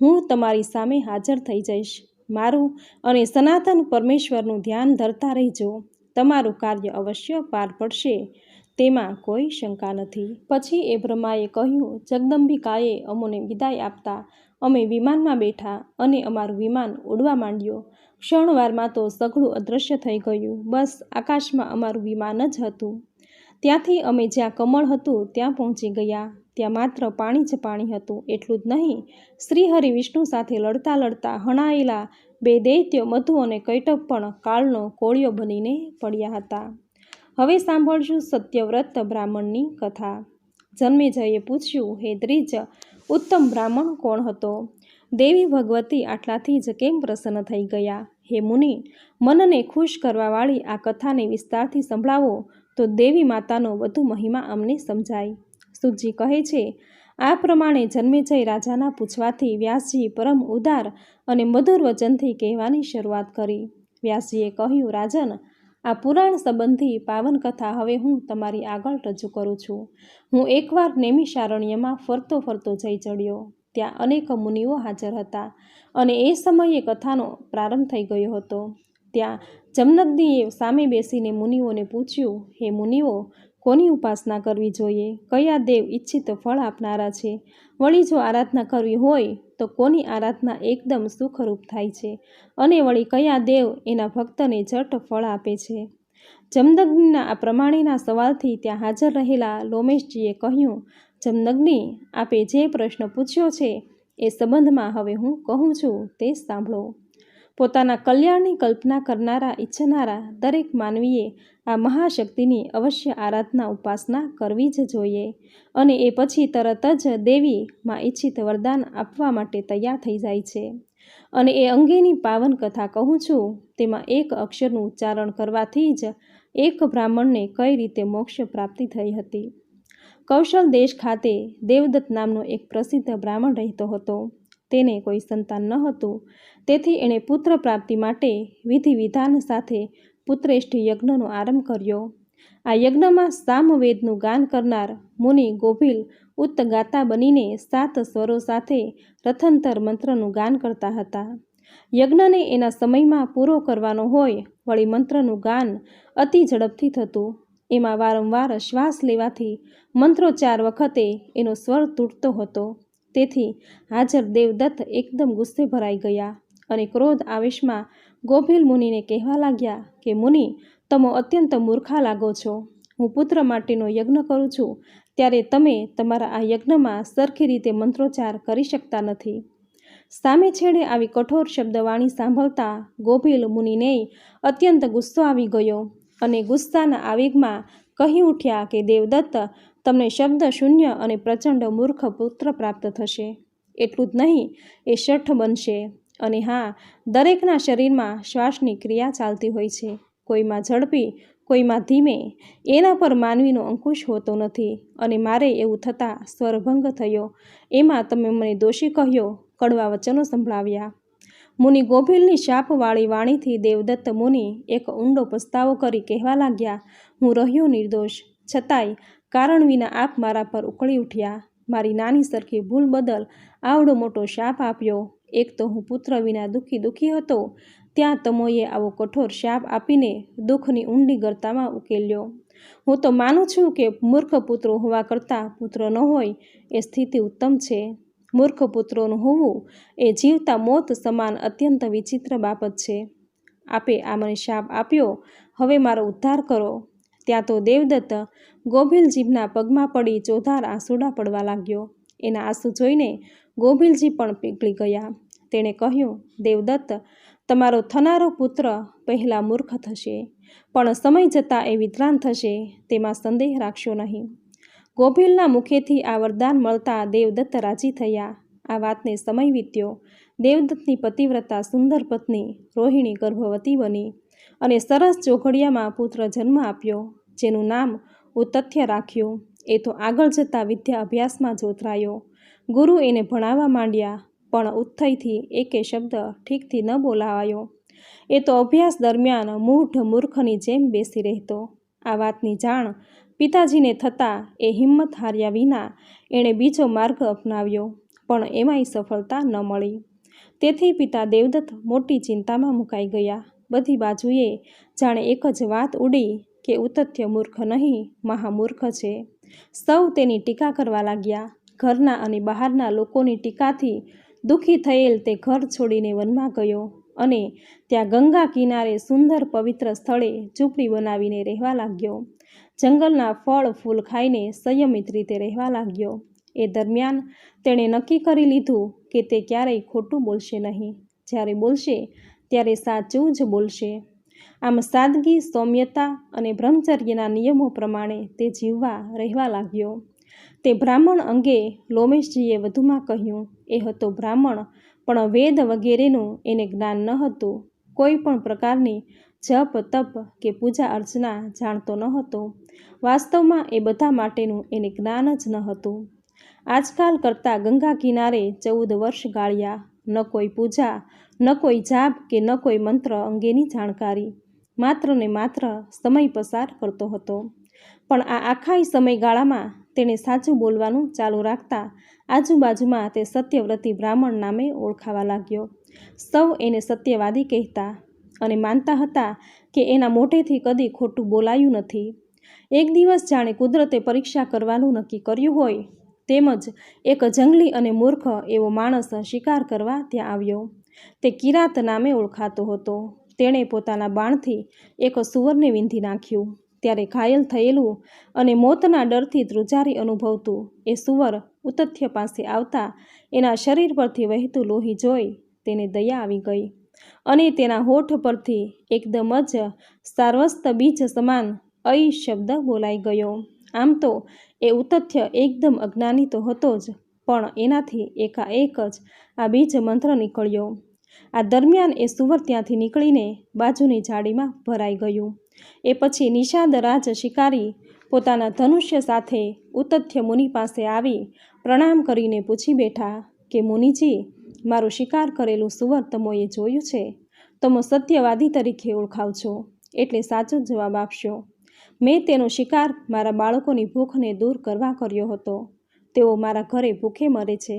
હું તમારી સામે હાજર થઈ જઈશ. મારું અને સનાતન પરમેશ્વરનું ધ્યાન ધરતા રહેજો. તમારું કાર્ય અવશ્ય પાર પડશે, તેમાં કોઈ શંકા નથી. પછી એ બ્રહ્માએ કહ્યું, જગદંબિકાએ અમોને વિદાય આપતા અમે વિમાનમાં બેઠા અને અમારું વિમાન ઉડવા માંડ્યો. ક્ષણવારમાં તો સઘળું અદૃશ્ય થઈ ગયું. બસ આકાશમાં અમારું વિમાન જ હતું. ત્યાંથી અમે જ્યાં કમળ હતું ત્યાં પહોંચી ગયા. ત્યાં માત્ર પાણી જ પાણી હતું. એટલું જ નહીં, શ્રીહરિ વિષ્ણુ સાથે લડતા લડતા હણાયેલા 2 દૈત્યો મધુ અને કૈટભ પણ કાળનો કોળિયો બનીને પડ્યા હતા. હવે સાંભળશું સત્યવ્રત બ્રાહ્મણની કથા. જન્મેજયે પૂછ્યું, હે દ્વિજ, ઉત્તમ બ્રાહ્મણ કોણ હતો? દેવી ભગવતી આટલાથી જ કેમ પ્રસન્ન થઈ ગયા? હે મુનિ, મનને ખુશ કરવાવાળી આ કથાને વિસ્તારથી સંભળાવો તો દેવી માતાનો વધુ મહિમા અમને સમજાય. સુતજી કહે છે, આ પ્રમાણે જન્મેજય રાજાના પૂછવાથી વ્યાસજી પરમ ઉદાર અને મધુર વચનથી કહેવાની શરૂઆત કરી. વ્યાસજીએ કહ્યું, રાજન, આ પુરાણ સંબંધી પાવન કથા હવે હું તમારી આગળ રજૂ કરું છું. હું એકવાર નૈમિષારણ્યમાં ફરતો ફરતો જઈ ચડ્યો. ત્યાં અનેક મુનિઓ હાજર હતા અને એ સમયે કથાનો પ્રારંભ થઈ ગયો હતો. ત્યાં જમદગ્નિએ સામે બેસીને મુનિઓને પૂછ્યું, હે મુનિઓ, કોની ઉપાસના કરવી જોઈએ? કયા દેવ ઈચ્છિત ફળ આપનારા છે? વળી જો આરાધના કરવી હોય તો કોની આરાધના એકદમ સુખરૂપ થાય છે? અને વળી કયા દેવ એના ભક્તને ઝટ ફળ આપે છે? જમદગ્નિના આ પ્રમાણેના સવાલથી ત્યાં હાજર રહેલા લોમેશજીએ કહ્યું, જમદગ્નિ, આપે જે પ્રશ્ન પૂછ્યો છે એ સંબંધમાં હવે હું કહું છું તે સાંભળો. પોતાના કલ્યાણની કલ્પના કરનારા ઈચ્છનારા દરેક માનવીએ આ મહાશક્તિની અવશ્ય આરાધના ઉપાસના કરવી જ જોઈએ અને એ પછી તરત જ દેવી માં ઈચ્છિત વરદાન આપવા માટે તૈયાર થઈ જાય છે. અને એ અંગેની પાવન કથા કહું છું. તેમાં એક અક્ષરનું ઉચ્ચારણ કરવાથી જ એક બ્રાહ્મણને કઈ રીતે મોક્ષ પ્રાપ્તિ થઈ હતી. કૌશલ દેશ ખાતે દેવદત્ત નામનો એક પ્રસિદ્ધ બ્રાહ્મણ રહેતો હતો. તેને કોઈ સંતાન ન હતું. તેથી એણે પુત્ર પ્રાપ્તિ માટે વિધિ વિધાન સાથે પુત્રેષ્ઠી યજ્ઞનો આરંભ કર્યો. આ યજ્ઞમાં સામવેદનું ગાન કરનાર મુનિ ગોભીલ ઉત્તગાતા બનીને 7 સ્વરો સાથે રથંતર મંત્રનું ગાન કરતા હતા. યજ્ઞને એના સમયમાં પૂરો કરવાનો હોય, વળી મંત્રનું ગાન અતિ ઝડપથી થતું. એમાં વારંવાર શ્વાસ લેવાથી મંત્રોચ્ચાર વખતે એનો સ્વર તૂટતો હતો. તેથી હાજર દેવદત્ત એકદમ ગુસ્સે ભરાઈ ગયા અને ક્રોધ આવેશમાં ગોભીલ મુનિને કહેવા લાગ્યા કે મુનિ, તમે અત્યંત મૂર્ખા લાગો છો. હું પુત્ર માટેનો યજ્ઞ કરું છું ત્યારે તમે તમારા આ યજ્ઞમાં સરખી રીતે મંત્રોચ્ચાર કરી શકતા નથી. સામે છેડે આવી કઠોર શબ્દવાણી સાંભળતા ગોભીલ મુનિને અત્યંત ગુસ્સો આવી ગયો અને ગુસ્સાના આવેગમાં કહી ઉઠ્યા કે દેવદત્ત, તમને શબ્દ શૂન્ય અને પ્રચંડ મૂર્ખ પુત્ર પ્રાપ્ત થશે. એટલું જ નહીં, એ શઠ બનશે. અને હા, દરેકના શરીરમાં શ્વાસની ક્રિયા ચાલતી હોય છે, કોઈમાં ઝડપી, કોઈમાં ધીમે. એના પર માનવીનો અંકુશ હોતો નથી અને મારે એવું થતાં સ્વરભંગ થયો. એમાં તમે મને દોષી કહ્યો, કડવા વચનો સંભળાવ્યા. મુનિ ગોભીલની શાપવાળી વાણીથી દેવદત્ત મુનિ એક ઊંડો પસ્તાવો કરી કહેવા લાગ્યા, હું રહ્યો નિર્દોષ, છતાંય કારણ વિના આપ મારા પર ઉકળી ઉઠ્યા. મારી નાની સરખી ભૂલ બદલ આવડો મોટો શાપ આપ્યો. એક તો હું પુત્ર વિના દુઃખી હતો, ત્યાં તમોએ આવો કઠોર શાપ આપીને દુઃખની ઊંડી ગર્તામાં ઉકેલ્યો. હું તો માનું છું કે મૂર્ખ પુત્રો હોવા કરતાં પુત્ર ન હોય એ સ્થિતિ ઉત્તમ છે. મૂર્ખ પુત્રોનું હોવું એ જીવતા મોત સમાન અત્યંત વિચિત્ર બાબત છે. આપે આ મને શાપ આપ્યો, હવે મારો ઉદ્ધાર કરો. ત્યાં તો દેવદત્ત ગોભીલજીના પગમાં પડી ચોધાર આંસુડા પડવા લાગ્યો. એના આંસુ જોઈને ગોભીલજી પણ પીગળી ગયા. તેણે કહ્યું, દેવદત્ત, તમારો થનારો પુત્ર પહેલાં મૂર્ખ થશે, પણ સમય જતાં એ વિદ્વાન થશે, તેમાં સંદેહ રાખશો નહીં. ગોભીલના મુખેથી આ વરદાન મળતા દેવદત્ત રાજી થયા. આ વાતને સમય વીત્યો. દેવદત્તની પતિવ્રતા સુંદર પત્ની રોહિણી ગર્ભવતી બની અને સરસ ચોઘડિયામાં પુત્ર જન્મ આપ્યો, જેનું નામ ઉતથ્ય રાખ્યું. એ તો આગળ જતાં વિદ્યા અભ્યાસમાં જોતરાયો. ગુરુ એને ભણાવવા માંડ્યા, પણ ઉત્થયથી એકે શબ્દ ઠીકથી ન બોલાવાયો. એ તો અભ્યાસ દરમિયાન મૂઢ મૂર્ખની જેમ બેસી રહેતો. આ વાતની જાણ પિતાજીને થતાં એ હિંમત હાર્યા વિના એણે બીજો માર્ગ અપનાવ્યો, પણ એમાંય સફળતા ન મળી. તેથી પિતા દેવદત્ત મોટી ચિંતામાં મુકાઈ ગયા. બધી બાજુએ જાણે એક જ વાત ઉડી કે ઉતથ્ય મૂર્ખ નહીં, મહામૂર્ખ છે. સૌ તેની ટીકા કરવા લાગ્યા. ઘરના અને બહારના લોકોની ટીકાથી દુઃખી થયેલ તે ઘર છોડીને વનમાં ગયો અને ત્યાં ગંગા કિનારે સુંદર પવિત્ર સ્થળે ઝૂંપડી બનાવીને રહેવા લાગ્યો. જંગલના ફળ ફૂલ ખાઈને સંયમિત રીતે રહેવા લાગ્યો. એ દરમિયાન તેણે નક્કી કરી લીધું કે તે ક્યારેય ખોટું બોલશે નહીં. જ્યારે બોલશે ત્યારે સાચું જ બોલશે. આમ સાદગી, સૌમ્યતા અને બ્રહ્મચર્યના નિયમો પ્રમાણે તે જીવવા રહેવા લાગ્યો. તે બ્રાહ્મણ અંગે લોમેશજીએ વધુમાં કહ્યું. એ હતો બ્રાહ્મણ, પણ વેદ વગેરેનું એને જ્ઞાન ન હતું. કોઈ પણ પ્રકારની જપ તપ કે પૂજા અર્ચના જાણતો ન હતો. વાસ્તવમાં એ બધા માટેનું એને જ્ઞાન જ ન હતું. આજકાલ કરતાં ગંગા કિનારે 14 વર્ષ ગાળ્યા. ન કોઈ પૂજા, ન કોઈ જાપ કે ન કોઈ મંત્ર અંગેની જાણકારી. માત્ર ને માત્ર સમય પસાર કરતો હતો. પણ આ આખા સમયગાળામાં તેણે સાચું બોલવાનું ચાલુ રાખતા આજુબાજુમાં તે સત્યવ્રતી બ્રાહ્મણ નામે ઓળખાવા લાગ્યો. સૌ એને સત્યવાદી કહેતા અને માનતા હતા કે એના મોઢેથી કદી ખોટું બોલાયું નથી. એક દિવસ જાણે કુદરતે પરીક્ષા કરવાનું નક્કી કર્યું હોય તેમજ એક જંગલી અને મૂર્ખ એવો માણસ શિકાર કરવા ત્યાં આવ્યો. તે કિરાત નામે ઓળખાતો હતો. તેણે પોતાના બાણથી એક સુવરને વીંધી નાખ્યું. ત્યારે ઘાયલ થયેલું અને મોતના ડરથી ધ્રુજારી અનુભવતું એ સુવર ઉતથ્ય પાસે આવતા એના શરીર પરથી વહેતું લોહી જોઈ તેને દયા આવી ગઈ અને તેના હોઠ પરથી એકદમ જ સાર્વસ્ત બીજ સમાન અઈ શબ્દ બોલાઈ ગયો. આમ તો એ ઉતથ્ય એકદમ અજ્ઞાની તો હતો જ, પણ એનાથી એકાએક જ આ બીજ મંત્ર નીકળ્યો. આ દરમિયાન એ સુવર ત્યાંથી નીકળીને બાજુની ઝાડીમાં ભરાઈ ગયું. એ પછી નિષાદ રાજ શિકારી પોતાના ધનુષ્ય સાથે ઉતથ્ય મુનિ પાસે આવી પ્રણામ કરીને પૂછી બેઠા કે મુનિજી, મારું શિકાર કરેલું સુવર તમોએ જોયું છે? તમો સત્યવાદી તરીકે ઓળખાવ છો, એટલે સાચો જવાબ આપશો. મેં તેનો શિકાર મારા બાળકોની ભૂખને દૂર કરવા કર્યો હતો. તેઓ મારા ઘરે ભૂખે મરે છે.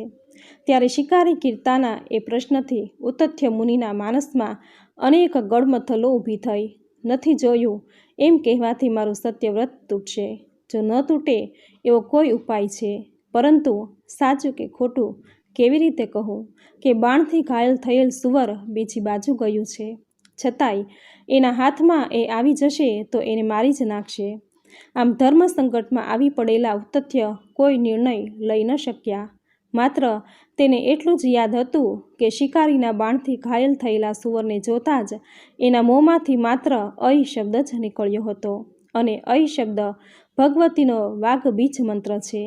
ત્યારે શિકારી કીર્તાના એ પ્રશ્નથી ઉતથ્ય મુનિના માનસમાં અનેક ગળમથલો ઊભી થઈ. નથી જોયું એમ કહેવાથી મારું સત્યવ્રત તૂટશે. જો ન તૂટે એવો કોઈ ઉપાય છે, પરંતુ સાચું કે ખોટું કેવી રીતે કહું કે બાણથી ઘાયલ થયેલ સુવર બીજી બાજુ ગયું છે, છતાંય એના હાથમાં એ આવી જશે તો એને મારી જ નાખશે. આમ ધર્મ સંકટમાં આવી પડેલા ઉતથ્ય કોઈ નિર્ણય લઈ ન શક્યા. માત્ર તેને એટલું જ યાદ હતું કે શિકારીના બાણથી ઘાયલ થયેલા સુવરને જોતાં જ એના મોંમાંથી માત્ર અઈ શબ્દ જ નીકળ્યો હતો અને અઈ શબ્દ ભગવતીનો વાઘ બીજ મંત્ર છે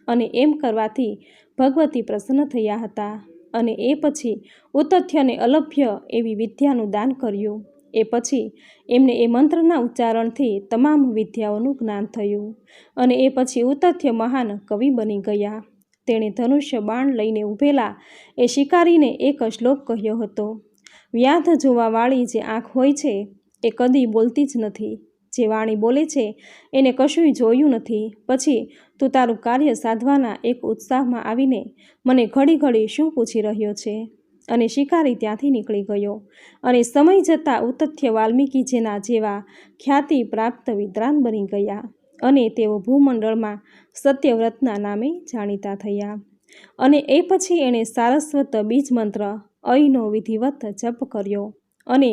અને એમ કરવાથી ભગવતી પ્રસન્ન થયા હતા અને એ પછી ઉતથ્યને અલભ્ય એવી વિદ્યાનું દાન કર્યું. એ પછી એમને એ મંત્રના ઉચ્ચારણથી તમામ વિદ્યાઓનું જ્ઞાન થયું અને એ પછી ઉતથ્ય મહાન કવિ બની ગયા. તેણે ધનુષ્ય બાણ લઈને ઊભેલા એ શિકારીને એક શ્લોક કહ્યો હતો. વ્યાધ જોવાવાળી જે આંખ હોય છે એ કદી બોલતી જ નથી. જે વાણી બોલે છે એને કશુંય જોયું નથી. પછી તું તારું કાર્ય સાધવાના એક ઉત્સાહમાં આવીને મને ઘડી ઘડી શું પૂછી રહ્યો છે? અને શિકારી ત્યાંથી નીકળી ગયો અને સમય જતાં ઉતથ્ય વાલ્મીકીજીના જેવા ખ્યાતિ પ્રાપ્ત વિદ્વાન બની ગયા અને તેઓ ભૂમંડળમાં સત્યવ્રતના નામે જાણીતા થયા. અને એ પછી એણે સારસ્વત બીજ મંત્ર અઈનો વિધિવત જપ કર્યો અને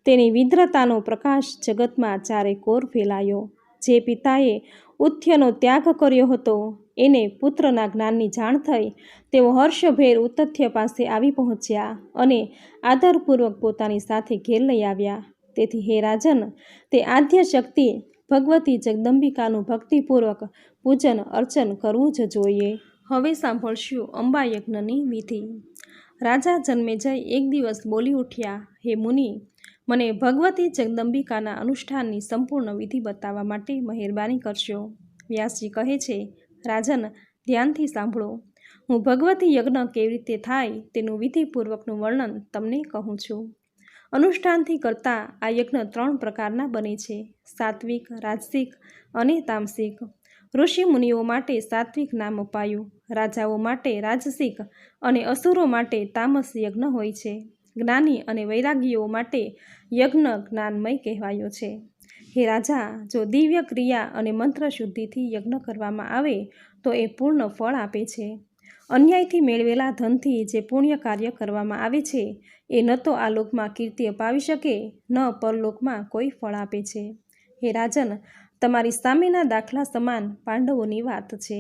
તેની વિદ્રતાનો પ્રકાશ જગતમાં ચારે કોર ફેલાયો. જે પિતાએ ઉથ્યનો ત્યાગ કર્યો હતો એને પુત્રના જ્ઞાનની જાણ થઈ. તેઓ હર્ષભેર ઉતથ્ય પાસે આવી પહોંચ્યા અને આદરપૂર્વક પોતાની સાથે ઘેર લઈ આવ્યા. તેથી હે રાજન, તે આદ્ય શક્તિ ભગવતી જગદંબિકાનું ભક્તિપૂર્વક પૂજન અર્ચન કરવું જ જોઈએ. હવે સાંભળશું અંબા યજ્ઞની વિધિ. રાજા જન્મેજય એક દિવસ બોલી ઉઠ્યા, હે મુનિ, મને ભગવતી જગદંબિકાના અનુષ્ઠાનની સંપૂર્ણ વિધિ બતાવવા માટે મહેરબાની કરશો. વ્યાસજી કહે છે, રાજન, ધ્યાનથી સાંભળો. હું ભગવતી યજ્ઞ કેવી રીતે થાય તેનું વિધિપૂર્વકનું વર્ણન તમને કહું છું. અનુષ્ઠાનથી કરતાં આ યજ્ઞ 3 પ્રકારના બને છે: સાત્વિક, રાજસિક અને તામસિક. ઋષિ મુનિઓ માટે સાત્વિક નામ અપાયું, રાજાઓ માટે રાજસિક અને અસુરો માટે તામસ યજ્ઞ હોય છે. જ્ઞાની અને વૈરાગીઓ માટે યજ્ઞ જ્ઞાનમય કહેવાયો છે. હે રાજા, જો દિવ્ય ક્રિયા અને મંત્ર શુદ્ધિથી યજ્ઞ કરવામાં આવે તો એ પૂર્ણ ફળ આપે છે. અન્યાયથી મેળવેલા ધનથી જે પુણ્ય કાર્ય કરવામાં આવે છે એ ન તો આ લોકમાં કીર્તિ અપાવી શકે, ન પરલોકમાં કોઈ ફળ આપે છે. હે રાજન, તમારી સામેના દાખલા સમાન પાંડવોની વાત છે.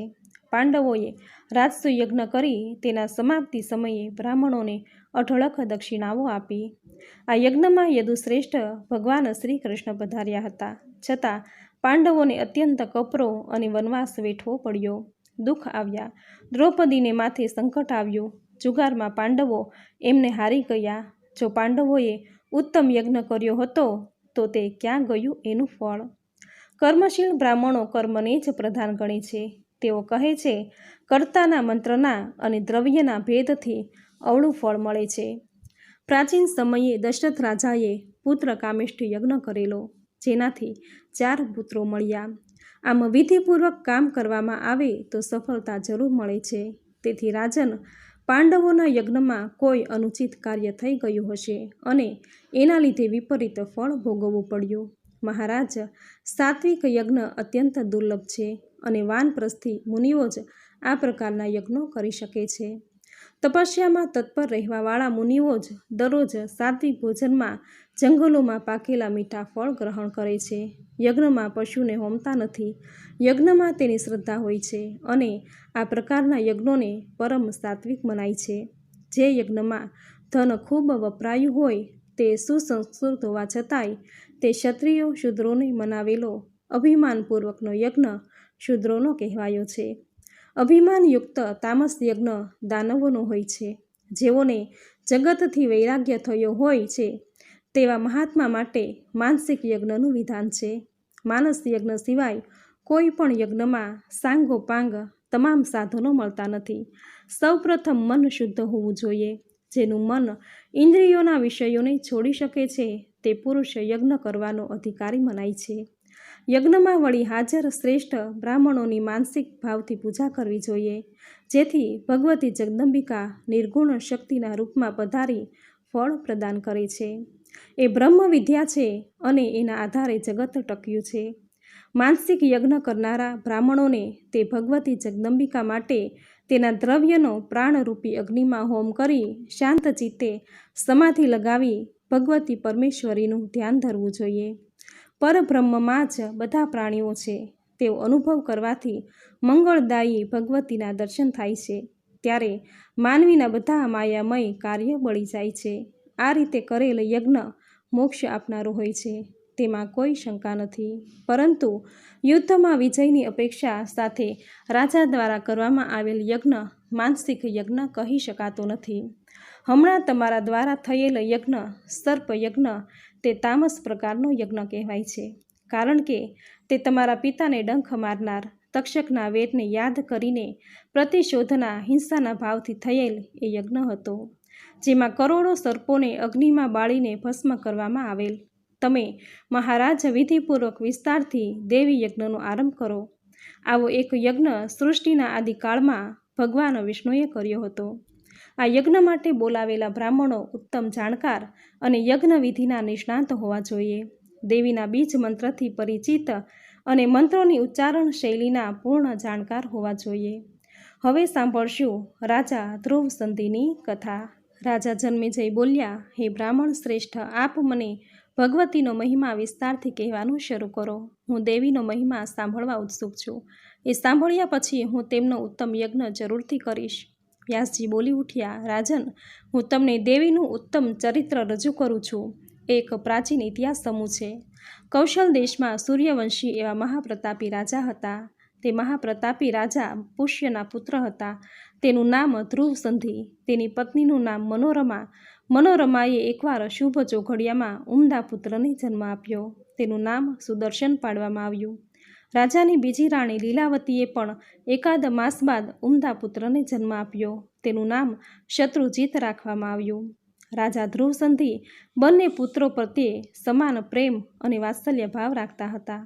પાંડવોએ રાજસુ યજ્ઞ કરી તેના સમાપ્તિ સમયે બ્રાહ્મણોને અઢળક દક્ષિણાઓ આપી. આ યજ્ઞમાં યદુશ્રેષ્ઠ ભગવાન શ્રી કૃષ્ણ પધાર્યા હતા. છતાં પાંડવોને અત્યંત કપરો અને વનવાસ વેઠવો પડ્યો. દુઃખ આવ્યા. દ્રૌપદીને માથે સંકટ આવ્યું. જુગારમાં પાંડવો એમને હારી ગયા. જો પાંડવોએ ઉત્તમ યજ્ઞ કર્યો હતો તો તે ક્યાં ગયું એનું ફળ? કર્મશીલ બ્રાહ્મણો કર્મને જ પ્રધાન ગણે છે. તેઓ કહે છે, કર્તાના મંત્રના અને દ્રવ્યના ભેદથી અવળું ફળ મળે છે. પ્રાચીન સમયે દશરથ રાજાએ પુત્ર કામેષ્ઠી યજ્ઞ કરેલો, જેનાથી 4 પુત્રો મળ્યા. આમ વિધિપૂર્વક કામ કરવામાં આવે તો સફળતા જરૂર મળે છે. તેથી રાજન, પાંડવોના યજ્ઞમાં કોઈ અનુચિત કાર્ય થઈ ગયું હશે અને એના લીધે વિપરીત ફળ ભોગવવું પડ્યું. મહારાજ, સાત્વિક યજ્ઞ અત્યંત દુર્લભ છે અને વાનપ્રસ્થી મુનિઓ જ આ પ્રકારના યજ્ઞો કરી શકે છે. તપસ્યામાં તત્પર રહેવાવાળા મુનિઓ જ દરરોજ સાત્વિક ભોજનમાં જંગલોમાં પાકેલા મીઠા ફળ ગ્રહણ કરે છે. યજ્ઞમાં પશુને હોમતા નથી. યજ્ઞમાં તેની શ્રદ્ધા હોય છે અને આ પ્રકારના યજ્ઞોને પરમ સાત્વિક મનાય છે. જે યજ્ઞમાં ધન ખૂબ વપરાયું હોય તે સુસંસ્કૃત હોવા છતાંય તે ક્ષત્રિયો શૂદ્રોને મનાવેલો અભિમાનપૂર્વકનો યજ્ઞ શૂદ્રોનો કહેવાયો છે. અભિમાનયુક્ત તામસ યજ્ઞ દાનવોનો હોય છે. જેઓને જગતથી વૈરાગ્ય થયો હોય છે તેવા મહાત્મા માટે માનસિક યજ્ઞનું વિધાન છે. માનસ યજ્ઞ સિવાય કોઈ પણ યજ્ઞમાં સાંગોપાંગ તમામ સાધનો મળતા નથી. સૌપ્રથમ મન શુદ્ધ હોવું જોઈએ. જેનું મન ઇન્દ્રિયોના વિષયોને છોડી શકે છે તે પુરુષ યજ્ઞ કરવાનો અધિકારી મનાય છે. યજ્ઞમાં વળી હાજર શ્રેષ્ઠ બ્રાહ્મણોની માનસિક ભાવથી પૂજા કરવી જોઈએ, જેથી ભગવતી જગદંબિકા નિર્ગુણ શક્તિના રૂપમાં પધારી ફળ પ્રદાન કરે છે. એ બ્રહ્મ વિદ્યા છે અને એના આધારે જગત ટક્યું છે. માનસિક યજ્ઞ કરનારા બ્રાહ્મણોને તે ભગવતી જગદંબિકા માટે તેના દ્રવ્યનો પ્રાણરૂપી અગ્નિમાં હોમ કરી શાંત ચિત્તે સમાધિ લગાવી ભગવતી પરમેશ્વરીનું ધ્યાન ધરવું જોઈએ. પરબ્રહ્મમાં જ બધા પ્રાણીઓ છે. તેઓ અનુભવ કરવાથી મંગળદાયી ભગવતીના દર્શન થાય છે. ત્યારે માનવીના બધા માયામય કાર્ય બળી જાય છે. આ રીતે કરેલ યજ્ઞ મોક્ષ આપનારો હોય છે, તેમાં કોઈ શંકા નથી. પરંતુ યુદ્ધમાં વિજયની અપેક્ષા સાથે રાજા દ્વારા કરવામાં આવેલ યજ્ઞ માનસિક યજ્ઞ કહી શકાતો નથી. હમણાં તમારા દ્વારા થયેલ યજ્ઞ સર્પ યજ્ઞ તે તામસ પ્રકારનો યજ્ઞ કહેવાય છે, કારણ કે તે તમારા પિતાને ડંખ મારનાર તક્ષકના વેરને યાદ કરીને પ્રતિશોધના હિંસાના ભાવથી થયેલ એ યજ્ઞ હતો, જેમાં કરોડો સર્પોને અગ્નિમાં બાળીને ભસ્મ કરવામાં આવેલ. તમે મહારાજ વિધિપૂર્વક વિસ્તારથી દેવી યજ્ઞનો આરંભ કરો. આવો એક યજ્ઞ સૃષ્ટિના આદિકાળમાં ભગવાન વિષ્ણુએ કર્યો હતો. આ યજ્ઞ માટે બોલાવેલા બ્રાહ્મણો ઉત્તમ જાણકાર અને યજ્ઞ વિધિના નિષ્ણાંત હોવા જોઈએ. દેવીના બીજ મંત્રથી પરિચિત અને મંત્રોની ઉચ્ચારણ શૈલીના પૂર્ણ જાણકાર હોવા જોઈએ. હવે સાંભળશું રાજા ધ્રુવ સંધિની કથા. રાજા જન્મેજય બોલ્યા, હે બ્રાહ્મણ શ્રેષ્ઠ, આપ મને ભગવતીનો મહિમા વિસ્તારથી કહેવાનું શરૂ કરો. હું દેવીનો મહિમા સાંભળવા ઉત્સુક છું. એ સાંભળ્યા પછી હું તેમનો ઉત્તમ યજ્ઞ જરૂરથી કરીશ. વ્યાસજી બોલી ઉઠ્યા, રાજન, હું તમને દેવીનું ઉત્તમ ચરિત્ર રજૂ કરું છું. એક પ્રાચીન ઇતિહાસ સમૂહ છે. કૌશલ દેશમાં સૂર્યવંશી એવા મહાપ્રતાપી રાજા હતા. તે મહાપ્રતાપી રાજા પુષ્યના પુત્ર હતા. તેનું નામ ધ્રુવ સંધિ, તેની પત્નીનું નામ મનોરમા. મનોરમાએ એકવાર શુભ ચોઘડિયામાં ઉમદા પુત્રને જન્મ આપ્યો. તેનું નામ સુદર્શન પાડવામાં આવ્યું. રાજાની બીજી રાણી લીલાવતીએ પણ એકાદ માસ બાદ ઉમદા પુત્રને જન્મ આપ્યો. તેનું નામ શત્રુજીત રાખવામાં આવ્યું. રાજા ધ્રુવ સંધિ બંને પુત્રો પ્રત્યે સમાન પ્રેમ અને વાત્સલ્ય ભાવ રાખતા હતા.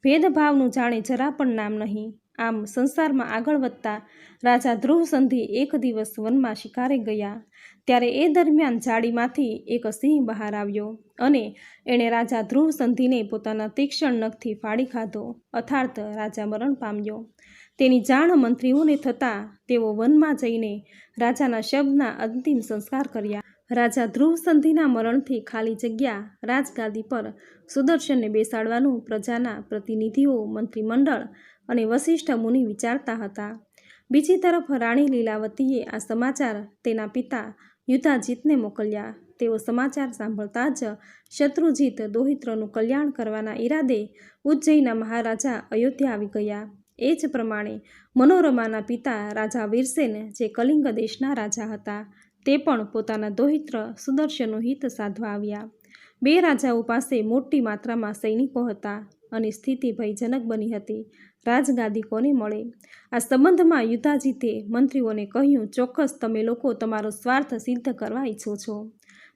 ભેદભાવનું જાણે જરા પણ નામ નહીં. આમ સંસારમાં આગળ વધતા રાજા ધ્રુવસંધિ એક દિવસ વનમાં શિકારે ગયા. ત્યારે એ દરમિયાન ઝાડીમાંથી એક સિંહ બહાર આવ્યો અને એણે રાજા ધ્રુવસંધિને પોતાના તીક્ષ્ણ નખથી ફાડી ખાધો. અર્થાત રાજા મરણ પામ્યો. તેની જાણ મંત્રીઓને થતાં તેઓ વનમાં જઈને રાજાના શબના અંતિમ સંસ્કાર કર્યા. રાજા ધ્રુવસંધિના મરણથી ખાલી જગ્યા રાજગાદી પર સુદર્શનને બેસાડવાનું પ્રજાના પ્રતિનિધિઓ, મંત્રીમંડળ અને વસિષ્ઠ મુનિ વિચારતા હતા. બીજી તરફ રાણી લીલાવતીએ આ સમાચાર તેના પિતા યુધાજીતને મોકલ્યા. તેઓ સમાચાર સાંભળતા જ શત્રુજીત દોહિત્રનું કલ્યાણ કરવાના ઈરાદે ઉજ્જૈનના મહારાજા અયોધ્યા આવી ગયા. એ જ પ્રમાણે મનોરમાના પિતા રાજા વીરસેન, જે કલિંગ દેશના રાજા હતા, તે પણ પોતાના દોહિત્ર સુદર્શનનું હિત સાધવા આવ્યા. બે રાજાઓ પાસે મોટી માત્રામાં સૈનિકો હતા અને સ્થિતિ ભયજનક બની હતી. રાજગાદી કોને મળે? આ સંબંધમાં યુધાજીતે મંત્રીઓને કહ્યું, ચોક્કસ તમે લોકો તમારો સ્વાર્થ સિદ્ધ કરવા ઈચ્છો છો.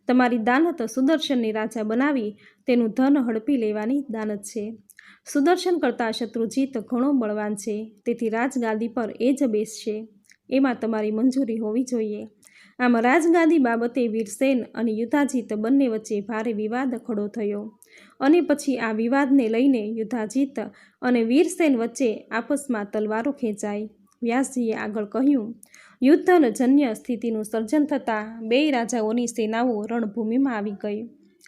તમારી દાનત સુદર્શનને રાજા બનાવી તેનું ધન હડપી લેવાની દાનત છે. સુદર્શન કરતાં શત્રુજીત ઘણો બળવાન છે, તેથી રાજગાદી પર એ જ બેસશે. એમાં તમારી મંજૂરી હોવી જોઈએ. આમ રાજગાદી બાબતે વીરસેન અને યુધાજીત બંને વચ્ચે ભારે વિવાદ ખડો થયો અને પછી આ વિવાદને લઈને યુધાજીત અને વીરસેન વચ્ચે આપસમાં તલવારો ખેંચાઈ. વ્યાસજીએ આગળ કહ્યું, યુદ્ધજન્ય સ્થિતિનું સર્જન થતાં બેય રાજાઓની સેનાઓ રણભૂમિમાં આવી ગઈ.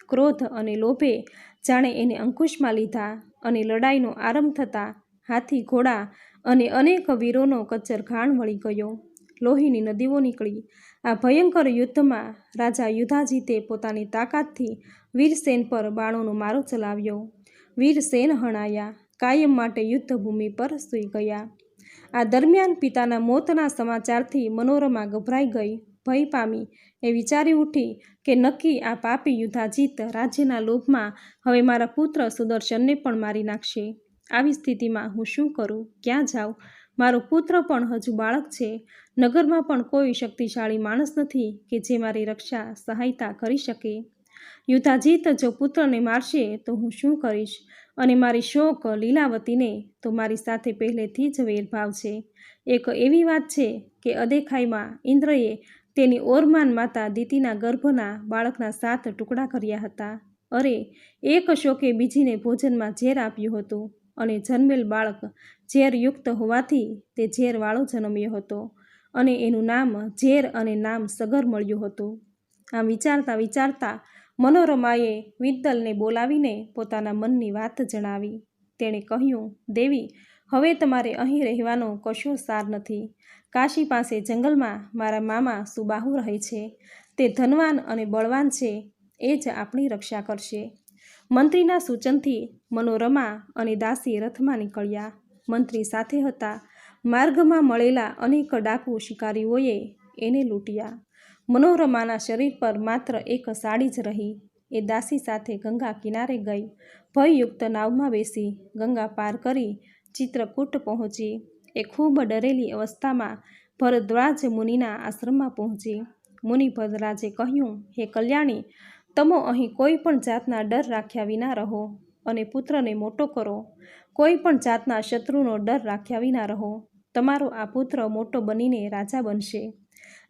ક્રોધ અને લોભે જાણે એને અંકુશમાં લીધા અને લડાઈનો આરંભ થતાં હાથી, ઘોડા અને અનેક વીરોનો કચ્ચરઘાણ વળી ગયો. લોહીની નદીઓ નીકળી. આ ભયંકર યુદ્ધમાં રાજા યુધાજીતે પોતાની તાકાતથી વીરસેન પર બાણોનો મારો ચલાવ્યો. વીરસેન હણાયા, કાયમ માટે યુદ્ધભૂમિ પર સૂઈ ગયા. આ દરમિયાન પિતાના મોતના સમાચારથી મનોરમા ગભરાઈ ગઈ, ભય પામી. એ વિચારી ઉઠી કે નક્કી આ પાપી યુધાજીત રાજ્યના લોભમાં હવે મારા પુત્ર સુદર્શનને પણ મારી નાખશે. આવી સ્થિતિમાં હું શું કરું? ક્યાં જાઉં? મારો પુત્ર પણ હજુ બાળક છે. નગરમાં પણ કોઈ શક્તિશાળી માણસ નથી કે જે મારી રક્ષા સહાયતા કરી શકે. યુધાજીત જો પુત્રને મારશે તો હું શું કરીશ? અને મારી શોક લીલાવતીને તો મારી સાથે પહેલેથી જ વેરભાવ છે. એક એવી વાત છે કે અદેખાઈમાં ઇન્દ્રએ તેની ઓરમાન માતા દિતિના ગર્ભના બાળકના 7 ટુકડા કર્યા હતા. અરે, એક શોકે બીજીને ભોજનમાં ઝેર આપ્યું હતું અને જન્મેલ બાળક ઝેરયુક્ત હોવાથી તે ઝેરવાળો જન્મ્યો હતો અને એનું નામ ઝેર અને નામ સગર મળ્યું હતું. આમ વિચારતા વિચારતા મનોરમાએ વિદ્દલને બોલાવીને પોતાના મનની વાત જણાવી. તેણે કહ્યું, દેવી, હવે તમારે અહીં રહેવાનો કશો સાર નથી. કાશી પાસે જંગલમાં મારા મામા સુબાહુ રહે છે. તે ધનવાન અને બળવાન છે. એ જ આપણી રક્ષા કરશે. મંત્રીના સૂચનથી મનોરમા અને દાસી રથમાં નીકળ્યા. મંત્રી સાથે હતા. માર્ગમાં મળેલા અનેક ડાકુ શિકારીઓએ એને લૂંટ્યા. મનોરમાના શરીર પર માત્ર એક સાડી જ રહી. એ દાસી સાથે ગંગા કિનારે ગઈ. ભયયુક્ત નાવમાં બેસી ગંગા પાર કરી ચિત્રકૂટ પહોંચી. એ ખૂબ ડરેલી અવસ્થામાં ભરદ્વાજ મુનિના આશ્રમમાં પહોંચી. મુનિ ભરદ્વાજે કહ્યું, હે કલ્યાણી, તમો અહીં કોઈ પણ જાતના ડર રાખ્યા વિના રહો અને પુત્રને મોટો કરો. કોઈ પણ જાતના શત્રુનો ડર રાખ્યા વિના રહો. તમારો આ પુત્ર મોટો બનીને રાજા બનશે.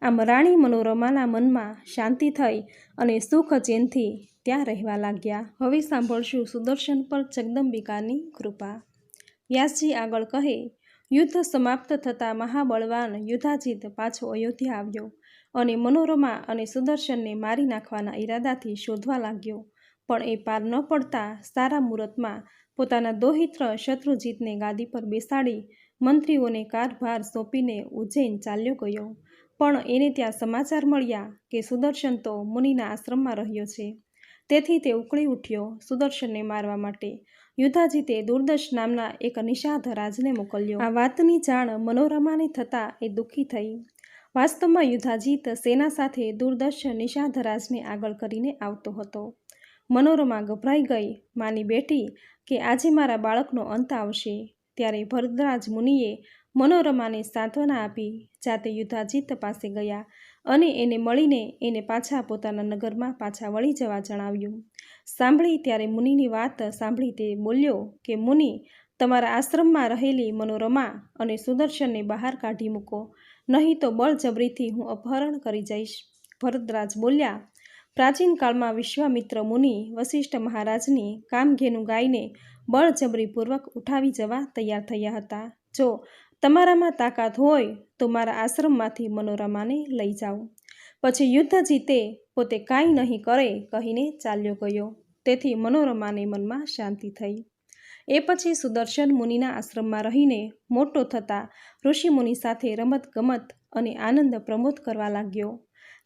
આમ રાણી મનોરમાના મનમાં શાંતિ થઈ અને સુખ ચેનથી ત્યાં રહેવા લાગ્યા. હવે સાંભળશું સુદર્શન પર જગદંબિકાની કૃપા. વ્યાસજી આગળ કહે, યુદ્ધ સમાપ્ત થતાં મહાબળવાન યુધાજીત પાછો અયોધ્યા આવ્યો અને મનોરમા અને સુદર્શનને મારી નાખવાના ઈરાદાથી શોધવા લાગ્યો. પણ એ પાર ન પડતા સારા મુહૂર્તમાં પોતાના દોહિત્ર શત્રુજીતને ગાદી પર બેસાડી મંત્રીઓને કારભાર સોંપીને ઉજ્જૈન ચાલ્યો ગયો. પણ એને ત્યાં સમાચાર મળ્યા કે સુદર્શન તો મુનિના આશ્રમમાં રહ્યો છે. તેથી તે ઉકળી ઉઠ્યો સુદર્શનને મારવા માટે. યુધાજીતે દુર્દશ નામના એક નિષાદ રાજને મોકલ્યો. આ વાતની જાણ મનોરમાને થતાં એ દુઃખી થઈ. વાસ્તવમાં યુધાજીત સેના સાથે દુર્દશ નિષાદ રાજને આગળ કરીને આવતો હતો. મનોરમા ગભરાઈ ગઈ, માની બેઠી કે આજે મારા બાળકનો અંત આવશે. ત્યારે ભરદ્વાજ મુનિએ મનોરમાને સાંત્વના આપી જાતે યુધાજીત પાસે ગયા અને એને મળીને એને પાછા પોતાના નગરમાં પાછા વળી જવા જણાવ્યું. સાંભળી ત્યારે મુનિની વાત સાંભળી તે બોલ્યો કે મુનિ, તમારા આશ્રમમાં રહેલી મનોરમા અને સુદર્શનને બહાર કાઢી મૂકો, નહીં તો બળજબરીથી હું અપહરણ કરી જઈશ. ભરદ્વાજ બોલ્યા, પ્રાચીન કાળમાં વિશ્વામિત્ર મુનિ વશિષ્ઠ મહારાજની કામધેનુ ગાયને બળજબરીપૂર્વક ઉઠાવી જવા તૈયાર થયા હતા. જો તમારામાં તાકાત હોય તો મારા આશ્રમમાંથી મનોરમાને લઈ જાઓ. પછી યુદ્ધ જીતે પોતે કાંઈ નહીં કરે કહીને ચાલ્યો ગયો. તેથી મનોરમાને મનમાં શાંતિ થઈ. એ પછી સુદર્શન મુનિના આશ્રમમાં રહીને મોટો થતા ઋષિમુનિ સાથે રમત ગમત અને આનંદ પ્રમોદ કરવા લાગ્યો.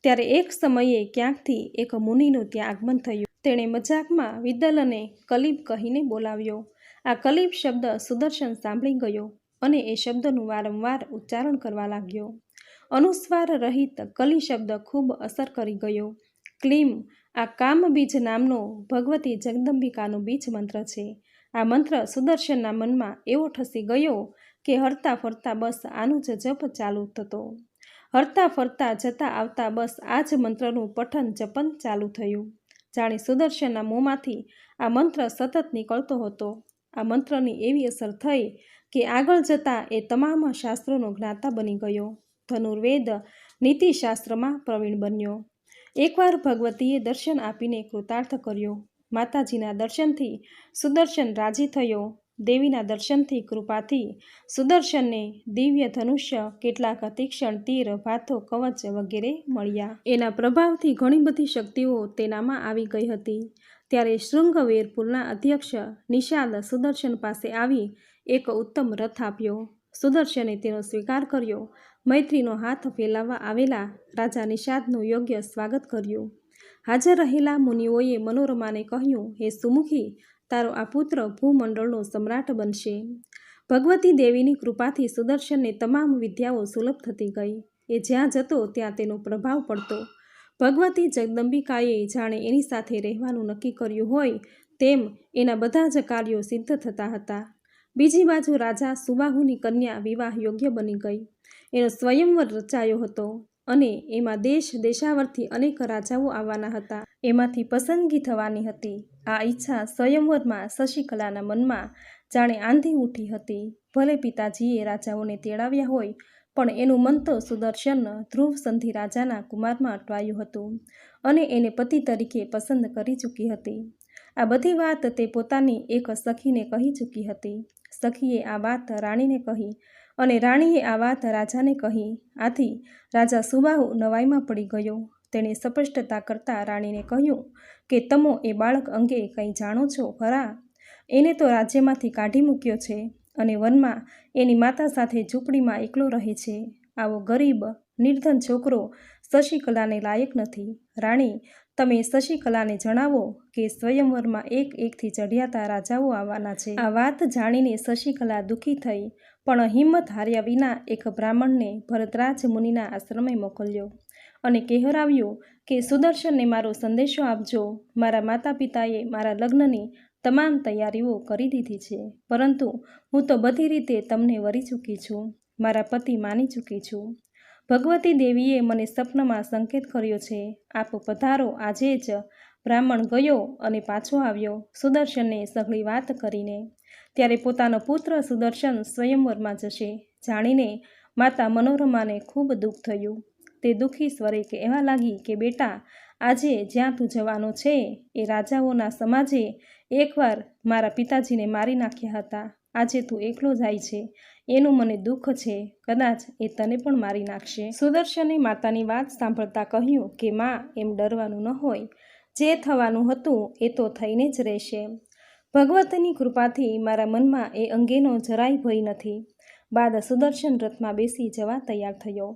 ત્યારે એક સમયે ક્યાંકથી એક મુનિનું ત્યાં આગમન થયું. તેણે મજાકમાં વિદલને કલીબ કહીને બોલાવ્યો. આ કલીબ શબ્દ સુદર્શન સાંભળી ગયો અને એ શબ્દનું વારંવાર ઉચ્ચારણ કરવા લાગ્યો. અનુસ્વાર રહિત કલી શબ્દ ખૂબ અસર કરી ગયો. ક્લીમ આ કામબીજ નામનો ભગવતી જગદંબિકાનો બીજ મંત્ર છે. આ મંત્ર સુદર્શનના મનમાં એવો ઠસી ગયો કે હરતા ફરતા બસ આનું જ જપ ચાલુ થતો. હરતા ફરતા જતા આવતા બસ આ જ મંત્રનું પઠન જપન ચાલુ થયું. જાણે સુદર્શનના મોંમાંથી આ મંત્ર સતત નીકળતો હતો. આ મંત્રની એવી અસર થઈ કે આગળ જતાં એ તમામ શાસ્ત્રોનો જ્ઞાતા બની ગયો. ધનુર્વેદ નીતિશાસ્ત્રમાં પ્રવીણ બન્યો. એકવાર ભગવતીએ દર્શન આપીને કૃતાર્થ કર્યો. માતાજીના દર્શનથી સુદર્શન રાજી થયો. દેવીના દર્શનથી કૃપાથી સુદર્શનને દિવ્ય ધનુષ્ય, કેટલાક તીક્ષ્ણ તીર, ભાથો, કવચ વગેરે મળ્યા. એના પ્રભાવથી ઘણી બધી શક્તિઓ તેનામાં આવી ગઈ હતી. ત્યારે શૃંગવેરપુરના અધ્યક્ષ નિષાદ સુદર્શન પાસે આવી એક ઉત્તમ રથ આપ્યો. સુદર્શને તેનો સ્વીકાર કર્યો. મૈત્રીનો હાથ ફેલાવવા આવેલા રાજા નિષાદનું યોગ્ય સ્વાગત કર્યું. હાજર રહેલા મુનિઓએ મનોરમાને કહ્યું, હે સુમુખી, તારો આ પુત્ર ભૂમંડળનો સમ્રાટ બનશે. ભગવતી દેવીની કૃપાથી સુદર્શનને તમામ વિદ્યાઓ સુલભ થતી ગઈ. એ જ્યાં જતો ત્યાં તેનો પ્રભાવ પડતો. ભગવતી જગદંબિકાએ જાણે એની સાથે રહેવાનું નક્કી કર્યું હોય તેમ એના બધા જ કાર્યો સિદ્ધ થતા હતા. બીજી બાજુ રાજા સુબાહુની કન્યા વિવાહ યોગ્ય બની ગઈ. એનો સ્વયંવર રચાયો હતો અને એમાં દેશ દેશાવરથી અનેક રાજાઓ આવવાના હતા. એમાંથી પસંદગી થવાની હતી. આ ઈચ્છા સ્વયંવરમાં શશિકલાના મનમાં જાણે આંધી ઉઠી હતી. ભલે પિતાજીએ રાજાઓને તેડાવ્યા હોય, પણ એનું મન તો સુદર્શન ધ્રુવ સંધિ રાજાના કુમારમાં અટવાયું હતું અને એને પતિ તરીકે પસંદ કરી ચૂકી હતી. આ બધી વાત તે પોતાની એક સખીને કહી ચૂકી હતી. સખીએ આ વાત રાણીને કહી અને રાણીએ આ વાત રાજાને કહી. આથી રાજા સુબાહુ નવાઈમાં પડી ગયો. તેણે સ્પષ્ટતા કરતાં રાણીને કહ્યું કે તમો એ બાળક અંગે કંઈ જાણો છો ખરા? એને તો રાજ્યમાંથી કાઢી મૂક્યો છે અને વનમાં એની માતા સાથે ઝૂંપડીમાં એકલો રહે છે. આવો ગરીબ નિર્ધન છોકરો શશિકલાને લાયક નથી. રાણી, તમે શશિકલાને જણાવો કે સ્વયંવરમાં એક એકથી ચઢિયાતા રાજાઓ આવવાના છે. આ વાત જાણીને શશિકલા દુઃખી થઈ, પણ હિંમત હાર્યા વિના એક બ્રાહ્મણને ભરદ્વાજ મુનિના આશ્રમે મોકલ્યો અને કહેવરાવ્યું કે સુદર્શનને મારો સંદેશો આપજો. મારા માતા પિતાએ મારા લગ્નની તમામ તૈયારીઓ કરી દીધી છે, પરંતુ હું તો બધી રીતે તમને વરી ચૂકી છું. મારા પતિ માની ચૂકી છું. ભગવતી દેવીએ મને સપનમાં સંકેત કર્યો છે. આપ પધારો. આજે જ બ્રાહ્મણ ગયો અને પાછો આવ્યો સુદર્શનને સઘળી વાત કરીને. ત્યારે પોતાનો પુત્ર સુદર્શન સ્વયંવરમાં જશે જાણીને માતા મનોરમાને ખૂબ દુઃખ થયું. તે દુઃખી સ્વરે કહેવા લાગી કે બેટા, આજે જ્યાં તું જવાનો છે એ રાજાઓના સમાજે એકવાર મારા પિતાજીને મારી નાખ્યા હતા. આજે તું એકલો જાય છે એનું મને દુઃખ છે. કદાચ એ તને પણ મારી નાખશે. સુદર્શને માતાની વાત સાંભળતા કહ્યું કે માં, એમ ડરવાનું ન હોય. જે થવાનું હતું એ તો થઈને જ રહેશે. ભગવતીની કૃપાથી મારા મનમાં એ અંગેનો જરાય ભય નથી. બાદ સુદર્શન રથમાં બેસી જવા તૈયાર થયો.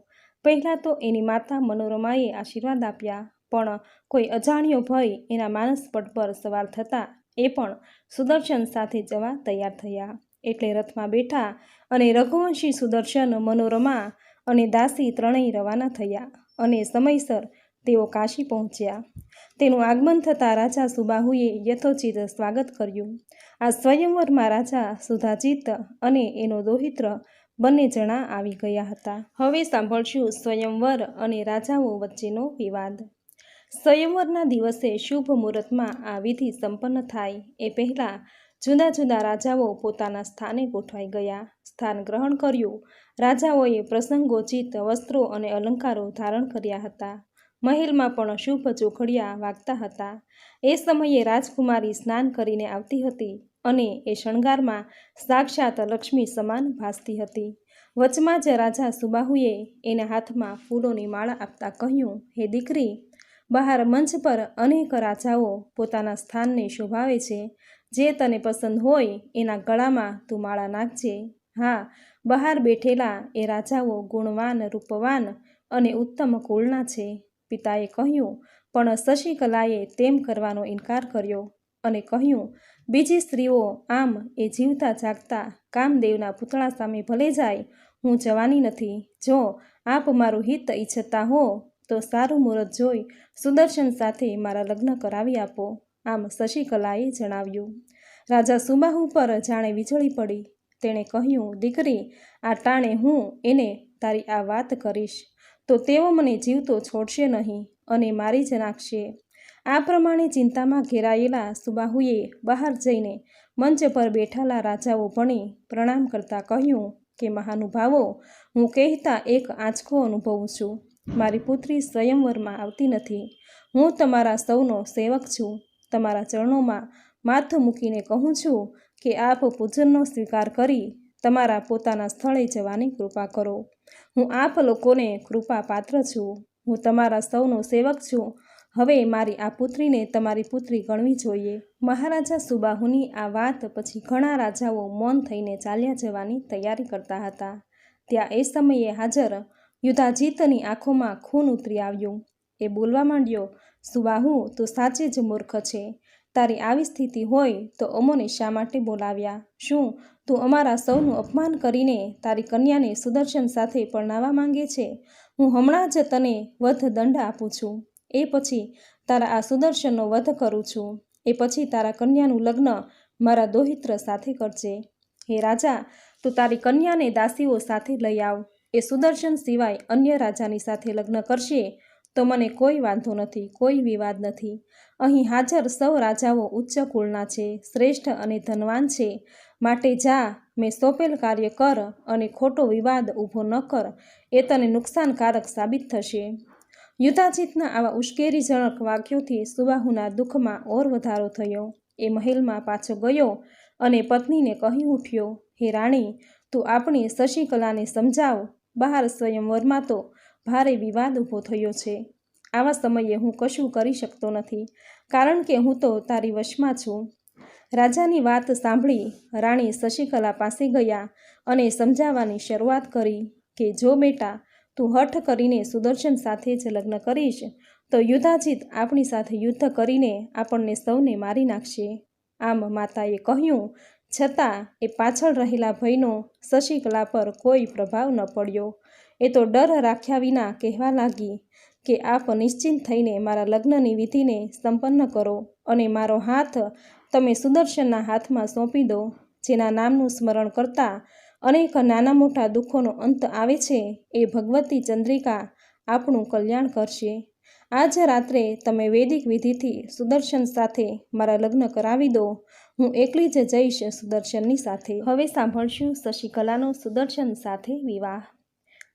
પહેલાં તો એની માતા મનોરમાએ આશીર્વાદ આપ્યા, પણ કોઈ અજાણ્યો ભય એના માનસપટ પર સવાર થતાં એ પણ સુદર્શન સાથે જવા તૈયાર થયા. એટલે રથમાં બેઠા અને રઘુવંશી સુદર્શન, મનોરમા અને દાસી ત્રણેય રવાના થયા અને સમયસર તેઓ કાશી પહોંચ્યા. તેનું આગમન થતાં રાજા સુબાહુએ યથોચિત સ્વાગત કર્યું. આ સ્વયંવરમાં રાજા સુધાજીત અને એનો દોહિત્ર બંને જણા આવી ગયા હતા. હવે સાંભળશું સ્વયંવર અને રાજાઓ વચ્ચેનો વિવાદ. સ્વયંવરના દિવસે શુભ મુહૂર્તમાં આ વિધિ સંપન્ન થાય એ પહેલાં જુદા જુદા રાજાઓ પોતાના સ્થાને ગોઠવાઈ ગયા. સ્થાન ગ્રહણ કર્યું. રાજાઓએ પ્રસંગોચિત વસ્ત્રો અને અલંકારો ધારણ કર્યા હતા. મહેલમાં પણ શુભ ચોખડિયા વાગતા હતા. એ સમયે રાજકુમારી સ્નાન કરીને આવતી હતી અને એ શણગારમાં સાક્ષાત લક્ષ્મી સમાન ભાસતી હતી. વચમાં જ રાજા સુબાહુએ એના હાથમાં ફૂલોની માળા આપતા કહ્યું, હે દીકરી, બહાર મંચ પર અનેક રાજાઓ પોતાના સ્થાનને શોભાવે છે. જે તને પસંદ હોય એના ગળામાં તું માળા નાખજે. હા, બહાર બેઠેલા એ રાજાઓ ગુણવાન, રૂપવાન અને ઉત્તમ કુળના છે. પિતાએ કહ્યું, પણ શશિકલાએ તેમ કરવાનો ઇનકાર કર્યો અને કહ્યું, બીજી સ્ત્રીઓ આમ એ જીવતા જાગતા કામદેવના પૂતળા સામે ભલે જાય, હું જવાની નથી. જો આપ મારું હિત ઈચ્છતા હો તો સારું મુહૂર્ત જોઈ સુદર્શન સાથે મારા લગ્ન કરાવી આપો. આમ શશિકલાએ જણાવ્યું. રાજા સુબાહુ પર જાણે વીજળી પડી. તેણે કહ્યું, દીકરી, આ ટાણે હું એને તારી આ વાત કરીશ તો તેઓ મને જીવતો છોડશે નહીં અને મારી જ નાખશે. આ પ્રમાણે ચિંતામાં ઘેરાયેલા સુબાહુએ બહાર જઈને મંચ પર બેઠેલા રાજાઓ ભણી પ્રણામ કરતાં કહ્યું કે મહાનુભાવો, હું કહેતા એક આંચકો અનુભવું છું. મારી પુત્રી સ્વયંવરમાં આવતી નથી. હું તમારા સૌનો સેવક છું. તમારા ચરણોમાં માથું મૂકીને કહું છું કે આપ પૂજનનો સ્વીકાર કરી તમારા પોતાના સ્થળે જવાની કૃપા કરો. હું આપ લોકોને કૃપા પાત્ર છું. હું તમારા સૌનો સેવક છું. હવે મારી આ પુત્રીને તમારી પુત્રી ગણવી જોઈએ. મહારાજા સુબાહુની આ વાત પછી ઘણા રાજાઓ મૌન થઈને ચાલ્યા જવાની તૈયારી કરતા હતા. ત્યાં એ સમયે હાજર યુધાજીતની આંખોમાં ખૂન ઉતરી આવ્યું. એ બોલવા માંડ્યો, સુબાહુ, તું સાચે જ મૂર્ખ છે. તારી આવી સ્થિતિ હોય તો અમોને શા માટે બોલાવ્યા? શું તું અમારા સૌનું અપમાન કરીને તારી કન્યાને સુદર્શન સાથે પરણાવવા માંગે છે? હું હમણાં જ તને વધ દંડ આપું છું. એ પછી તારા આ સુદર્શનનો વધ કરું છું. એ પછી તારા કન્યાનું લગ્ન મારા દોહિત્ર સાથે કરજે. હે રાજા, તું તારી કન્યાને દાસીઓ સાથે લઈ આવ. એ સુદર્શન સિવાય અન્ય રાજાની સાથે લગ્ન કરશે તો મને કોઈ વાંધો નથી, કોઈ વિવાદ નથી. અહીં હાજર સૌ રાજાઓ ઉચ્ચ કુળના છે, શ્રેષ્ઠ અને ધનવાન છે. માટે જા, મેં સોંપેલ કાર્ય કર અને ખોટો વિવાદ ઊભો ન કર. એ તને નુકસાનકારક સાબિત થશે. યુધાજીતના આવા ઉશ્કેરીજનક વાક્યોથી સુબાહુના દુઃખમાં ઓર વધારો થયો. એ મહેલમાં પાછો ગયો અને પત્નીને કહી ઉઠ્યો, હે રાણી, તું આપણી શશિકલાને સમજાવ. બહાર સ્વયંવરમાં તો ભારે વિવાદ ઊભો થયો છે. આવા સમયે હું કશું કરી શકતો નથી, કારણ કે હું તો તારી વશમાં છું. રાજાની વાત સાંભળી રાણી શશિકલા પાસે ગયા અને સમજાવવાની શરૂઆત કરી કે જો બેટા, તું હઠ કરીને સુદર્શન સાથે જ લગ્ન કરીશ તો યુધાજીત આપણી સાથે યુદ્ધ કરીને આપણને સૌને મારી નાખશે. આમ માતાએ કહ્યું છતાં એ પાછળ રહેલા ભયનો શશિકલા પર કોઈ પ્રભાવ ન પડ્યો. એ તો ડર રાખ્યા વિના કહેવા લાગી કે આપ નિશ્ચિંત થઈને મારા લગ્નની વિધિને સંપન્ન કરો અને મારો હાથ તમે સુદર્શનના હાથમાં સોંપી દો. જેના નામનું સ્મરણ કરતાં અનેક નાના મોટા દુઃખોનો અંત આવે છે એ ભગવતી ચંદ્રિકા આપણું કલ્યાણ કરશે. આજ રાત્રે તમે વૈદિક વિધિથી સુદર્શન સાથે મારા લગ્ન કરાવી દો. હું એકલી જ જઈશ સુદર્શનની સાથે. હવે સાંભળશું શશિકલાનો સુદર્શન સાથે વિવાહ.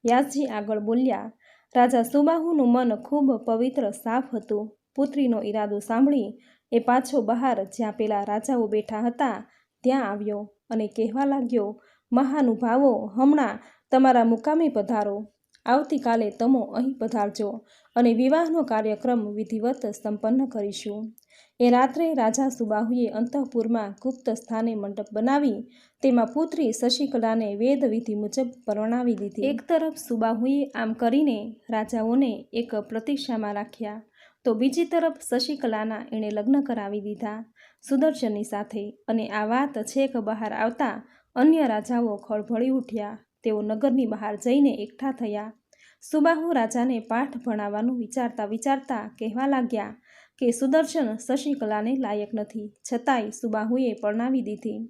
વ્યાસજી આગળ બોલ્યા, રાજા સુબાહુનું મન ખૂબ પવિત્ર સાફ હતું. પુત્રીનો ઈરાદો સાંભળી એ પાછો બહાર જ્યાં પેલા રાજાઓ બેઠા હતા ત્યાં આવ્યો અને કહેવા લાગ્યો, મહાનુભાવો, હમણાં તમારા મુકામે પધારો. આવતીકાલે તમો અહીં પધારજો અને વિવાહનો કાર્યક્રમ વિધિવત સંપન્ન કરીશું. એ રાત્રે રાજા સુબાહુએ અંતઃપુરમાં ગુપ્ત સ્થાને મંડપ બનાવી તેમાં પુત્રી શશિકલાને વેદ વિધિ મુજબ પરણાવી દીધી. એક તરફ સુબાહુએ આમ કરીને રાજાઓને એક પ્રતીક્ષામાં રાખ્યા તો બીજી તરફ શશિકલાના એણે લગ્ન કરાવી દીધા સુદર્શનની સાથે. અને આ વાત છેક બહાર આવતા અન્ય રાજાઓ ખળભળી ઉઠ્યા. તેઓ નગરની બહાર જઈને એકઠા થયા. સુબાહુ રાજાને પાઠ ભણાવવાનું વિચારતા વિચારતા કહેવા લાગ્યા કે સુદર્શન શશિકલાને લાયક નથી, છતાંય સુબાહુએ પરણાવી દીધી.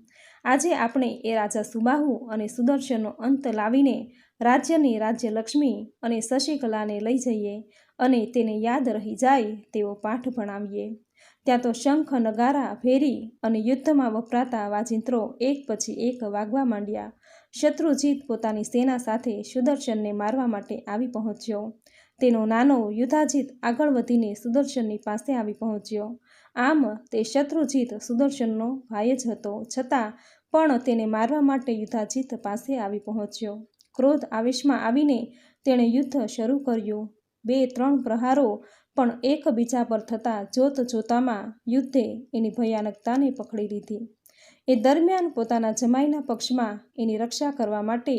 આજે આપણે એ રાજા સુબાહુ અને સુદર્શનનો અંત લાવીને રાજ્યની રાજ્યલક્ષ્મી અને શશિકલાને લઈ જઈએ અને તેને યાદ રહી જાય તેવો પાઠ ભણાવીએ. ત્યાં તો શંખ, નગારા, ભેરી અને યુદ્ધમાં વપરાતા વાજિંત્રો એક પછી એક વાગવા માંડ્યા. શત્રુજીત પોતાની સેના સાથે સુદર્શનને મારવા માટે આવી પહોંચ્યો. તેનો નાનો યુધાજીત આગળ વધીને સુદર્શનની પાસે આવી પહોંચ્યો. આમ તે શત્રુજીત સુદર્શનનો ભાઈ જ હતો, છતાં પણ તેને મારવા માટે યુધાજીત પાસે આવી પહોંચ્યો. ક્રોધ આવેશમાં આવીને તેણે યુદ્ધ શરૂ કર્યું. 2-3 પ્રહારો પણ એકબીજા પર થતાં જોત જોતામાં યુદ્ધે એની ભયાનકતાને પકડી લીધી. એ દરમિયાન પોતાના જમાઈના પક્ષમાં એની રક્ષા કરવા માટે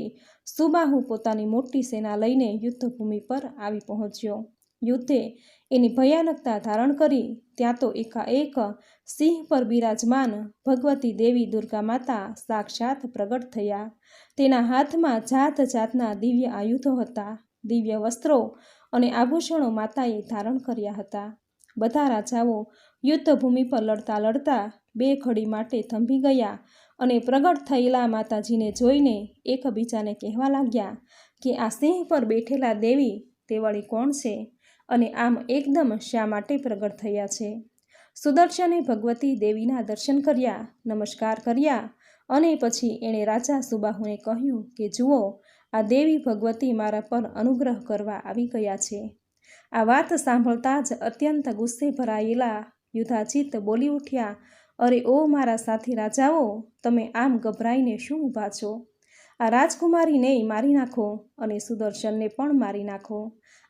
સુબાહુ પોતાની મોટી સેના લઈને યુદ્ધભૂમિ પર આવી પહોંચ્યો. યુદ્ધે એની ભયાનકતા ધારણ કરી ત્યાં તો એકાએક સિંહ પર બિરાજમાન ભગવતી દેવી દુર્ગા માતા સાક્ષાત પ્રગટ થયા. તેના હાથમાં જાત જાતના દિવ્ય આયુધો હતા. દિવ્ય વસ્ત્રો અને આભૂષણો માતાએ ધારણ કર્યા હતા. બધા રાજાઓ યુદ્ધભૂમિ પર લડતા લડતા 2 ઘડી માટે થંભી ગયા અને પ્રગટ થયેલા માતાજીને જોઈને એકબીજાને કહેવા લાગ્યા કે આ સિંહ પર બેઠેલા દેવી તે વળી કોણ છે અને આમ એકદમ શા માટે પ્રગટ થયા છે. સુદર્શને ભગવતી દેવીના દર્શન કર્યા, નમસ્કાર કર્યા અને પછી એણે રાજા સુબાહુને કહ્યું કે જુઓ, આ દેવી ભગવતી મારા પર અનુગ્રહ કરવા આવી ગયા છે. આ વાત સાંભળતા જ અત્યંત ગુસ્સે ભરાયેલા યુધાજીત બોલી ઉઠ્યા, અરે ઓ મારા સાથી રાજાઓ, તમે આમ ગભરાઈને શું ઊભા છો? આ રાજકુમારીને મારી નાખો અને સુદર્શનને પણ મારી નાખો.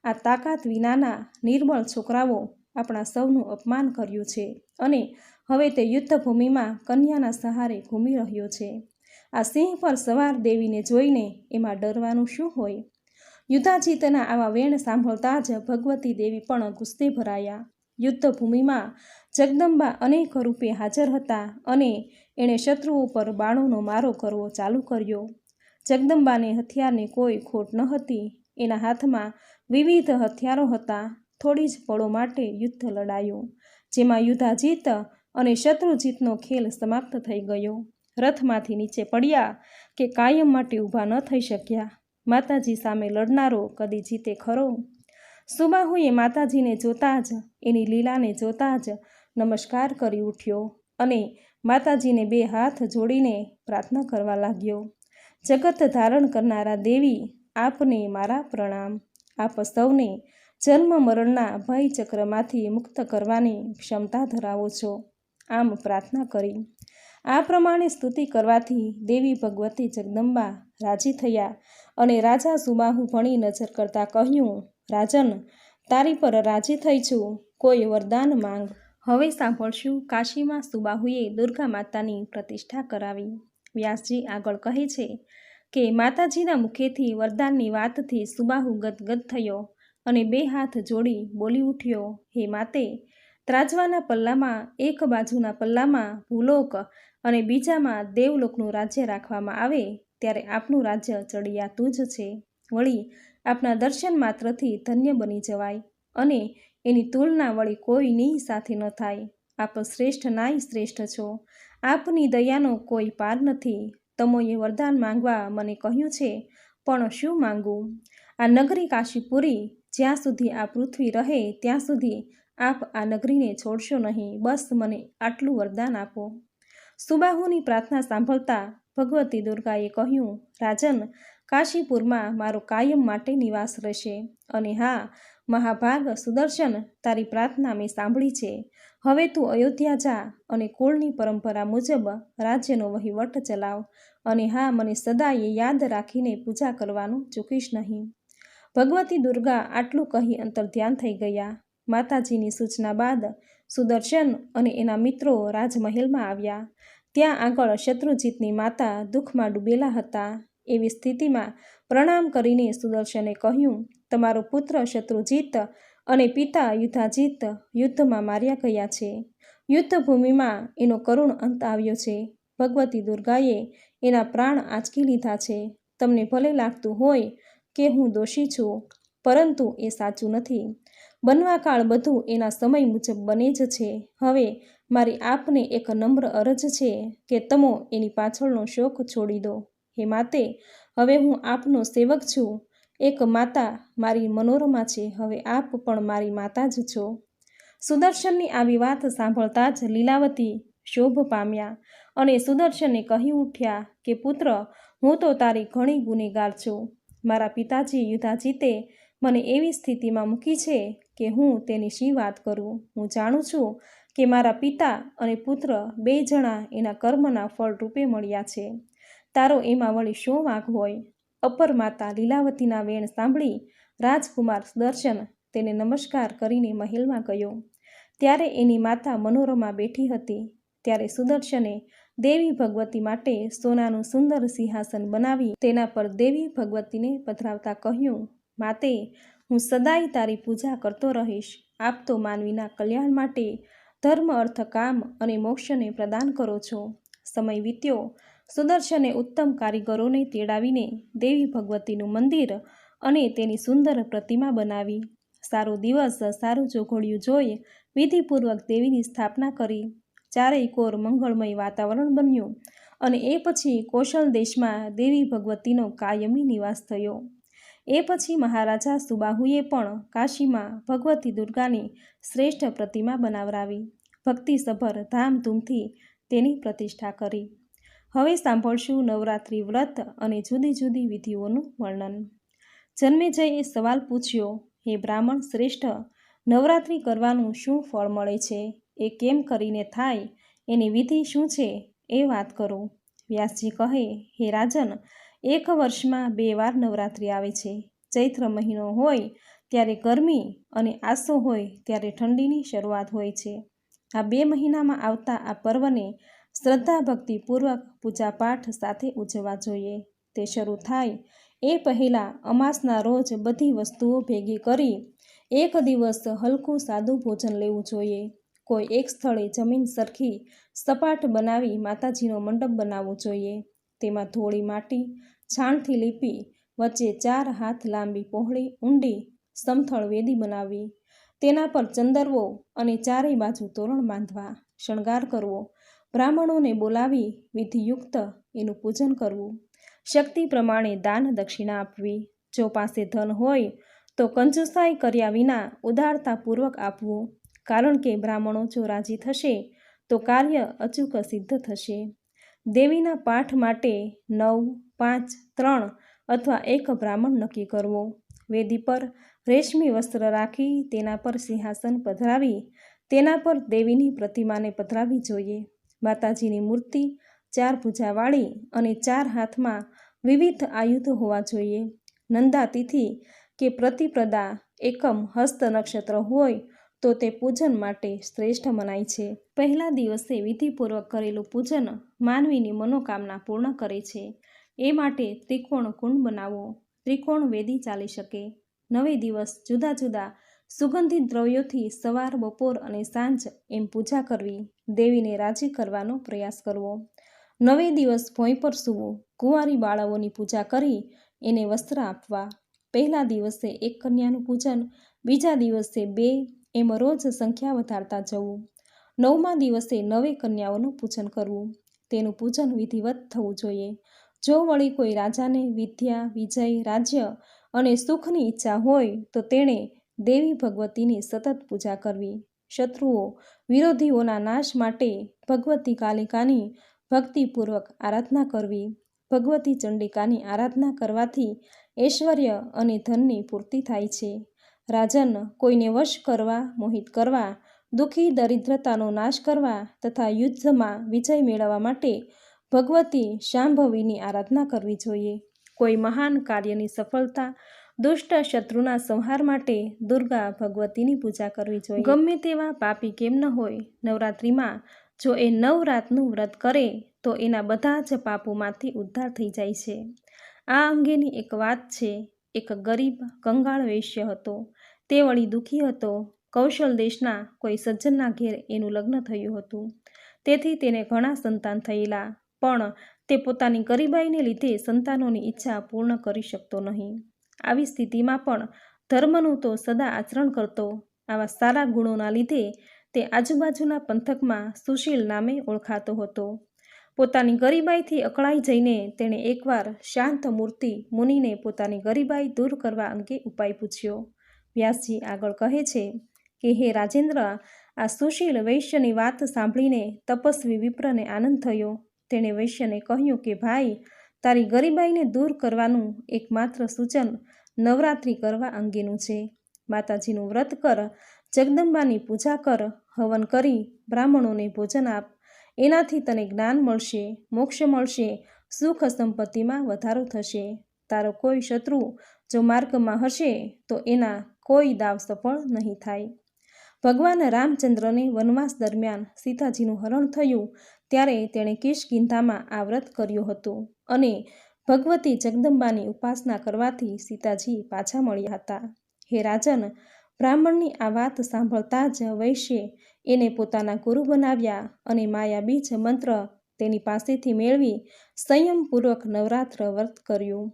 આ તાકાત વિનાના નિર્બળ છોકરાઓ આપણા સૌનું અપમાન કર્યું છે અને હવે તે યુદ્ધભૂમિમાં કન્યાના સહારે ઘૂમી રહ્યો છે. આ સિંહ પર સવાર દેવીને જોઈને એમાં ડરવાનું શું હોય? યુધાજીતના આવા વેણ સાંભળતા જ ભગવતી દેવી પણ ગુસ્સે ભરાયા. યુદ્ધભૂમિમાં જગદંબા અનેક રૂપે હાજર હતા અને એણે શત્રુઓ પર બાણોનો મારો કરવો ચાલુ કર્યો. જગદંબાને હથિયારની કોઈ ખોટ ન હતી. એના હાથમાં વિવિધ હથિયારો હતા. થોડી જ પળો માટે યુદ્ધ લડાયું, જેમાં યુધાજીત અને શત્રુજીતનો ખેલ સમાપ્ત થઈ ગયો. રથમાંથી નીચે પડ્યા કે કાયમ માટે ઊભા ન થઈ શક્યા. માતાજી સામે લડનારો કદી જીતે ખરો? સુબાહુએ માતાજીને જોતા જ, એની લીલાને જોતા જ નમસ્કાર કરી ઉઠ્યો અને માતાજીને 2 હાથ જોડીને પ્રાર્થના કરવા લાગ્યો. જગત ધારણ કરનારા દેવી, આપને મારા પ્રણામ. આપ સૌને જન્મ મરણના ભય ચક્રમાંથી મુક્ત કરવાની ક્ષમતા ધરાવો છો. આમ પ્રાર્થના કરી. આ પ્રમાણે સ્તુતિ કરવાથી દેવી ભગવતી જગદંબા રાજી થયા અને રાજા સુબાહુ ભણી નજર કરતાં કહ્યું, રાજન, તારી પર રાજી થઈ છું, કોઈ વરદાન માંગ. હવે સાંભળશું કાશીમાં સુબાહુએ દુર્ગા માતાની પ્રતિષ્ઠા કરાવી. વ્યાસજી આગળ કહે છે કે માતાજીના મુખેથી વરદાનની વાતથી સુબાહુ ગદગદ થયો અને 2 હાથ જોડી બોલી ઉઠ્યો, હે માતે, ત્રાજવાના પલ્લામાં એક બાજુના પલ્લામાં ભૂલોક અને બીજામાં દેવલોકનું રાજ્ય રાખવામાં આવે ત્યારે આપનું રાજ્ય ચડિયાતું જ છે. વળી આપના દર્શન માત્રથી ધન્ય બની જવાય અને એની તુલના વળી કોઈની સાથે ન થાય. આપ શ્રેષ્ઠ નાય શ્રેષ્ઠ છો. આપની દયાનો કોઈ પાર નથી. તમોએ વરદાન માંગવા મને કહ્યું છે, પણ શું માંગવું? આ નગરી કાશીપુરી જ્યાં સુધી આ પૃથ્વી રહે ત્યાં સુધી આપ આ નગરીને છોડશો નહીં. બસ મને આટલું વરદાન આપો. સુબાહુની પ્રાર્થના સાંભળતા ભગવતી દુર્ગાએ કહ્યું, રાજન, કાશીપુરમાં મારો કાયમ માટે નિવાસ રહેશે. અને હા, મહાભાગ સુદર્શન, તારી પ્રાર્થના મેં સાંભળી છે. હવે તું અયોધ્યા જા અને કુળની પરંપરા મુજબ રાજ્યનો વહીવટ ચલાવ. અને હા, મને સદાય યાદ રાખીને પૂજા કરવાનું ચૂકીશ નહીં. ભગવતી દુર્ગા આટલું કહી અંતર્ધ્યાન થઈ ગયા. માતાજીની સૂચના બાદ સુદર્શન અને એના મિત્રો રાજમહેલમાં આવ્યા. ત્યાં આગળ શત્રુજીતની માતા દુઃખમાં ડૂબેલા હતા. એવી સ્થિતિમાં પ્રણામ કરીને સુદર્શને કહ્યું, તમારો પુત્ર શત્રુજીત અને પિતા યુધાજીત યુદ્ધમાં માર્યા ગયા છે. યુદ્ધભૂમિમાં એનો કરુણ અંત આવ્યો છે. ભગવતી દુર્ગાએ એના પ્રાણ આંચકી લીધા છે. તમને ભલે લાગતું હોય કે હું દોષી છું, પરંતુ એ સાચું નથી. બનવાકાળ બધું એના સમય મુજબ બને જ છે. હવે મારી આપને એક નમ્ર અરજ છે કે તમો એની પાછળનો શોક છોડી દો. હે માતે, હવે હું આપનો સેવક છું. એક માતા મારી મનોરમા છે, હવે આપ પણ મારી માતા જ છો. સુદર્શનની આવી વાત સાંભળતા જ લીલાવતી શોભ પામ્યા અને સુદર્શને કહી ઉઠ્યા કે પુત્ર, હું તો તારી ઘણી ગુનેગાર છું. મારા પિતાજી યુધાજીતે મને એવી સ્થિતિમાં મૂકી છે કે હું તેની શી વાત કરું. હું જાણું છું કે મારા પિતા અને પુત્ર બે જણા એના કર્મના ફળ રૂપે મળ્યા છે. તારો એમાં વળી શો વાંક હોય? અપર માતા લીલાવતીના વેણ સાંભળી રાજકુમાર સુદર્શન તેને નમસ્કાર કરીને મહેલમાં ગયો. ત્યારે એની માતા મનોરમા બેઠી હતી. ત્યારે સુદર્શને દેવી ભગવતી માટે સોનાનું સુંદર સિંહાસન બનાવી તેના પર દેવી ભગવતીને પધરાવતા કહ્યું, માતે, હું સદાય તારી પૂજા કરતો રહીશ. આપ તો માનવીના કલ્યાણ માટે ધર્મ, અર્થ, કામ અને મોક્ષને પ્રદાન કરો છો. સમય વીત્યો. સુદર્શને ઉત્તમ કારીગરોને તેડાવીને દેવી ભગવતીનું મંદિર અને તેની સુંદર પ્રતિમા બનાવી. સારો દિવસ, સારું ચોઘડિયું જોઈ વિધિપૂર્વક દેવીની સ્થાપના કરી. ચારેય કોર મંગળમય વાતાવરણ બન્યું અને એ પછી કૌશલ દેશમાં દેવી ભગવતીનો કાયમી નિવાસ થયો. એ પછી મહારાજા સુબાહુએ પણ કાશીમાં ભગવતી દુર્ગાની શ્રેષ્ઠ પ્રતિમા બનાવરાવી ભક્તિસભર ધામધૂમથી તેની પ્રતિષ્ઠા કરી. હવે સાંભળશું નવરાત્રિ વ્રત અને જુદી જુદી વિધિઓનું વર્ણન. જન્મેજયે સવાલ પૂછ્યો, હે બ્રાહ્મણ શ્રેષ્ઠ, નવરાત્રિ કરવાનું શું ફળ મળે છે? એ કેમ કરીને થાય? એની વિધિ શું છે? એ વાત કરો. વ્યાસજી કહે, હે રાજન, એક વર્ષમાં 2 વાર નવરાત્રિ આવે છે. ચૈત્ર મહિનો હોય ત્યારે ગરમી અને આસો હોય ત્યારે ઠંડીની શરૂઆત હોય છે. આ 2 મહિનામાં આવતા આ પર્વને શ્રદ્ધા ભક્તિપૂર્વક પૂજાપાઠ સાથે ઉજવવા જોઈએ. તે શરૂ થાય એ પહેલાં અમાસના રોજ બધી વસ્તુઓ ભેગી કરી એક દિવસ હલકું સાદું ભોજન લેવું જોઈએ. કોઈ એક સ્થળે જમીન સરખી સપાટ બનાવી માતાજીનો મંડપ બનાવવો જોઈએ. તેમાં ધોળી માટી છાણથી લીપી વચ્ચે 4 હાથ લાંબી પહોળી ઊંડી સમથળ વેદી બનાવવી. તેના પર ચંદરવો અને ચારેય બાજુ તોરણ બાંધવા. શણગાર કરવો. બ્રાહ્મણોને બોલાવી વિધિયુક્ત એનું પૂજન કરવું. શક્તિ પ્રમાણે દાન દક્ષિણા આપવી. જો પાસે ધન હોય તો કંજુસાઈ કર્યા વિના ઉદારતાપૂર્વક આપવું. કારણ કે બ્રાહ્મણો જો રાજી થશે તો કાર્ય અચૂક સિદ્ધ થશે. દેવીના પાઠ માટે 9, 5, 3 અથવા 1 બ્રાહ્મણ નક્કી કરવો. વેદી પર રેશમી વસ્ત્ર રાખી તેના પર સિંહાસન પધરાવી તેના પર દેવીની પ્રતિમાને પધરાવવી જોઈએ. માતાજીની મૂર્તિ 4 ભુજાવાળી અને 4 હાથમાં વિવિધ આયુધ હોવા જોઈએ. નંદા તિથિ કે પ્રતિપદા એકમ હસ્ત નક્ષત્ર હોય તો તે પૂજન માટે શ્રેષ્ઠ મનાય છે. પહેલા દિવસે વિધિપૂર્વક કરેલું પૂજન માનવીની મનોકામના પૂર્ણ કરે છે. એ માટે ત્રિકોણ કુંડ બનાવો. ત્રિકોણ વેદી ચાલી શકે. 9 દિવસ જુદા જુદા સુગંધિત દ્રવ્યોથી સવાર, બપોર અને સાંજ એમ પૂજા કરવી. દેવીને રાજી કરવાનો પ્રયાસ કરવો. 9 દિવસ ભોંય પર સૂવું. કુંવારી બાળાઓની પૂજા કરી એને વસ્ત્ર આપવા. પહેલા દિવસે 1 કન્યાનું પૂજન, બીજા દિવસે 2, એમ રોજ સંખ્યા વધારતા જવું. 9મા દિવસે 9 કન્યાઓનું પૂજન કરવું. તેનું પૂજન વિધિવત થવું જોઈએ. જો વળી કોઈ રાજાને વિદ્યા, વિજય, રાજ્ય અને સુખની ઈચ્છા હોય તો તેણે દેવી ભગવતીની સતત પૂજા કરવી. શત્રુઓ, વિરોધીઓના નાશ માટે ભગવતી કાલિકાની ભક્તિપૂર્વક આરાધના કરવી. ભગવતી ચંડિકાની આરાધના કરવાથી ઐશ્વર્ય અને ધનની પૂર્તિ થાય છે. રાજન, કોઈને વશ કરવા, મોહિત કરવા, દુઃખી દરિદ્રતાનો નાશ કરવા તથા યુદ્ધમાં વિજય મેળવવા માટે ભગવતી શાંભવીની આરાધના કરવી જોઈએ. કોઈ મહાન કાર્યની સફળતા, દુષ્ટ શત્રુના સંહાર માટે દુર્ગા ભગવતીની પૂજા કરવી જોઈએ. ગમે તેવા પાપી કેમ ન હોય, નવરાત્રિમાં જો એ 9 રાતનું વ્રત કરે તો એના બધા જ પાપોમાંથી ઉદ્ધાર થઈ જાય છે. આ અંગેની એક વાત છે. એક ગરીબ કંગાળ વૈશ્ય હતો. તે વળી દુઃખી હતો. કૌશલ દેશના કોઈ સજ્જનના ઘેર એનું લગ્ન થયું હતું. તેથી તેને ઘણા સંતાન થયેલા, પણ તે પોતાની ગરીબાઈને લીધે સંતાનોની ઈચ્છા પૂર્ણ કરી શકતો નહીં. આવી સ્થિતિમાં પણ ધર્મનું તો સદા આચરણ કરતો. આવા સારા ગુણોના લીધે તે આજુબાજુના પંથકમાં સુશીલ નામે ઓળખાતો હતો. પોતાની ગરીબાઈથી અકળાઈ જઈને તેણે એકવાર શાંત મૂર્તિ મુનિને પોતાની ગરીબાઈ દૂર કરવા અંગે ઉપાય પૂછ્યો. વ્યાસજી આગળ કહે છે કે હે રાજેન્દ્ર, આ સુશીલ વૈશ્યની વાત સાંભળીને તપસ્વી વિપ્રને આનંદ થયો. તેણે વૈશ્યને કહ્યું કે ભાઈ, તારી ગરીબાઈને દૂર કરવાનું એકમાત્ર સૂચન નવરાત્રિ કરવા અંગેનું છે. માતાજીનું વ્રત કર, જગદંબાની પૂજા કર, હવન કરી બ્રાહ્મણોને ભોજન આપ. એનાથી તને જ્ઞાન મળશે, મોક્ષ મળશે, સુખ સંપત્તિમાં વધારો થશે. તારો કોઈ શત્રુ જો માર્ગમાં હશે તો એના કોઈ દાવ સફળ નહીં થાય. ભગવાન રામચંદ્રને વનવાસ દરમિયાન સીતાજીનું હરણ થયું ત્યારે તેણે કિષ્કિંધામાં આ વ્રત કર્યું હતું અને ભગવતી જગદંબાની ઉપાસના કરવાથી સીતાજી પાછા મળ્યા હતા. હે રાજન, બ્રાહ્મણની આ વાત સાંભળતા જ વૈશ્યે એને પોતાના ગુરુ બનાવ્યા અને માયા બીજ મંત્ર તેની પાસેથી મેળવી સંયમપૂર્વક નવરાત્ર વ્રત કર્યું.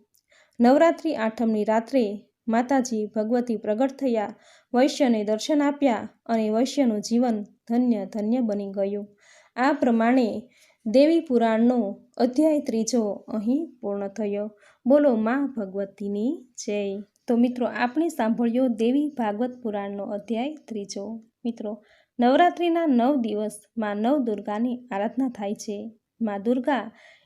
નવરાત્રિ આઠમની રાત્રે માતાજી ભગવતી પ્રગટ થયા, વૈશ્યને દર્શન આપ્યા અને વૈશ્યનું જીવન ધન્ય ધન્ય બની ગયું. આ પ્રમાણે દેવી પુરાણનો અધ્યાય 3 અહીં પૂર્ણ થયો. બોલો માં ભગવતીની જય. તો મિત્રો, આપણે સાંભળ્યો દેવી ભાગવત પુરાણનો અધ્યાય 3. મિત્રો, નવરાત્રિના 9 દિવસ માં નવદુર્ગાની આરાધના થાય છે. માં દુર્ગા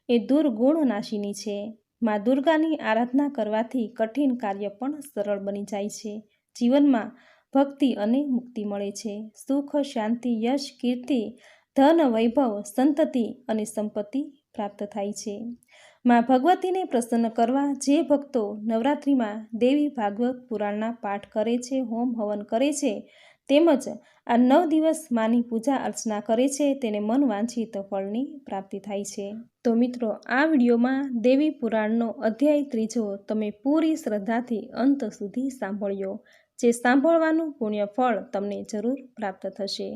એ દુર્ગુણ નાશિની છે. માં દુર્ગાની આરાધના કરવાથી કઠિન કાર્ય પણ સરળ બની જાય છે. જીવનમાં ભક્તિ અને મુક્તિ મળે છે. સુખ, શાંતિ, યશ, કીર્તિ, ધન, વૈભવ, સંતતિ અને સંપત્તિ પ્રાપ્ત થાય છે. માં ભગવતીને પ્રસન્ન કરવા જે ભક્તો નવરાત્રિમાં દેવી ભાગવત પુરાણના પાઠ કરે છે, હોમ હવન કરે છે, તેમજ આ 9 દિવસ માની પૂજા અર્ચના કરે છે, તેને મન વાંછિત ફળની પ્રાપ્તિ થાય છે. તો મિત્રો, આ વિડીયોમાં દેવી પુરાણનો અધ્યાય 3 તમે પૂરી શ્રદ્ધાથી અંત સુધી સાંભળ્યો. જે સાંભળવાનું પુણ્ય ફળ તમને જરૂર પ્રાપ્ત થશે.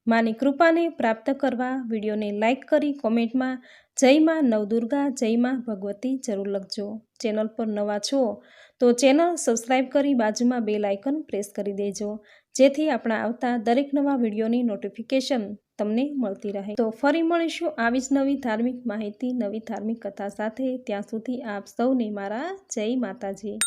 માની કૃપાને પ્રાપ્ત કરવા વિડીયોને લાઇક કરી કોમેન્ટમાં જય માં નવદુર્ગા, જય માં ભગવતી જરૂર લખજો. ચેનલ પર નવા છો તો ચેનલ સબસ્ક્રાઈબ કરી બાજુમાં બેલ આઇકન પ્રેસ કરી દેજો, જેથી આપણા આવતા દરેક નવા વિડીયોની નોટિફિકેશન તમને મળતી રહે. તો ફરી મળીશું આવી જ નવી ધાર્મિક માહિતી, નવી ધાર્મિક કથા સાથે. ત્યાં સુધી આપ સૌને મારા જય માતાજી.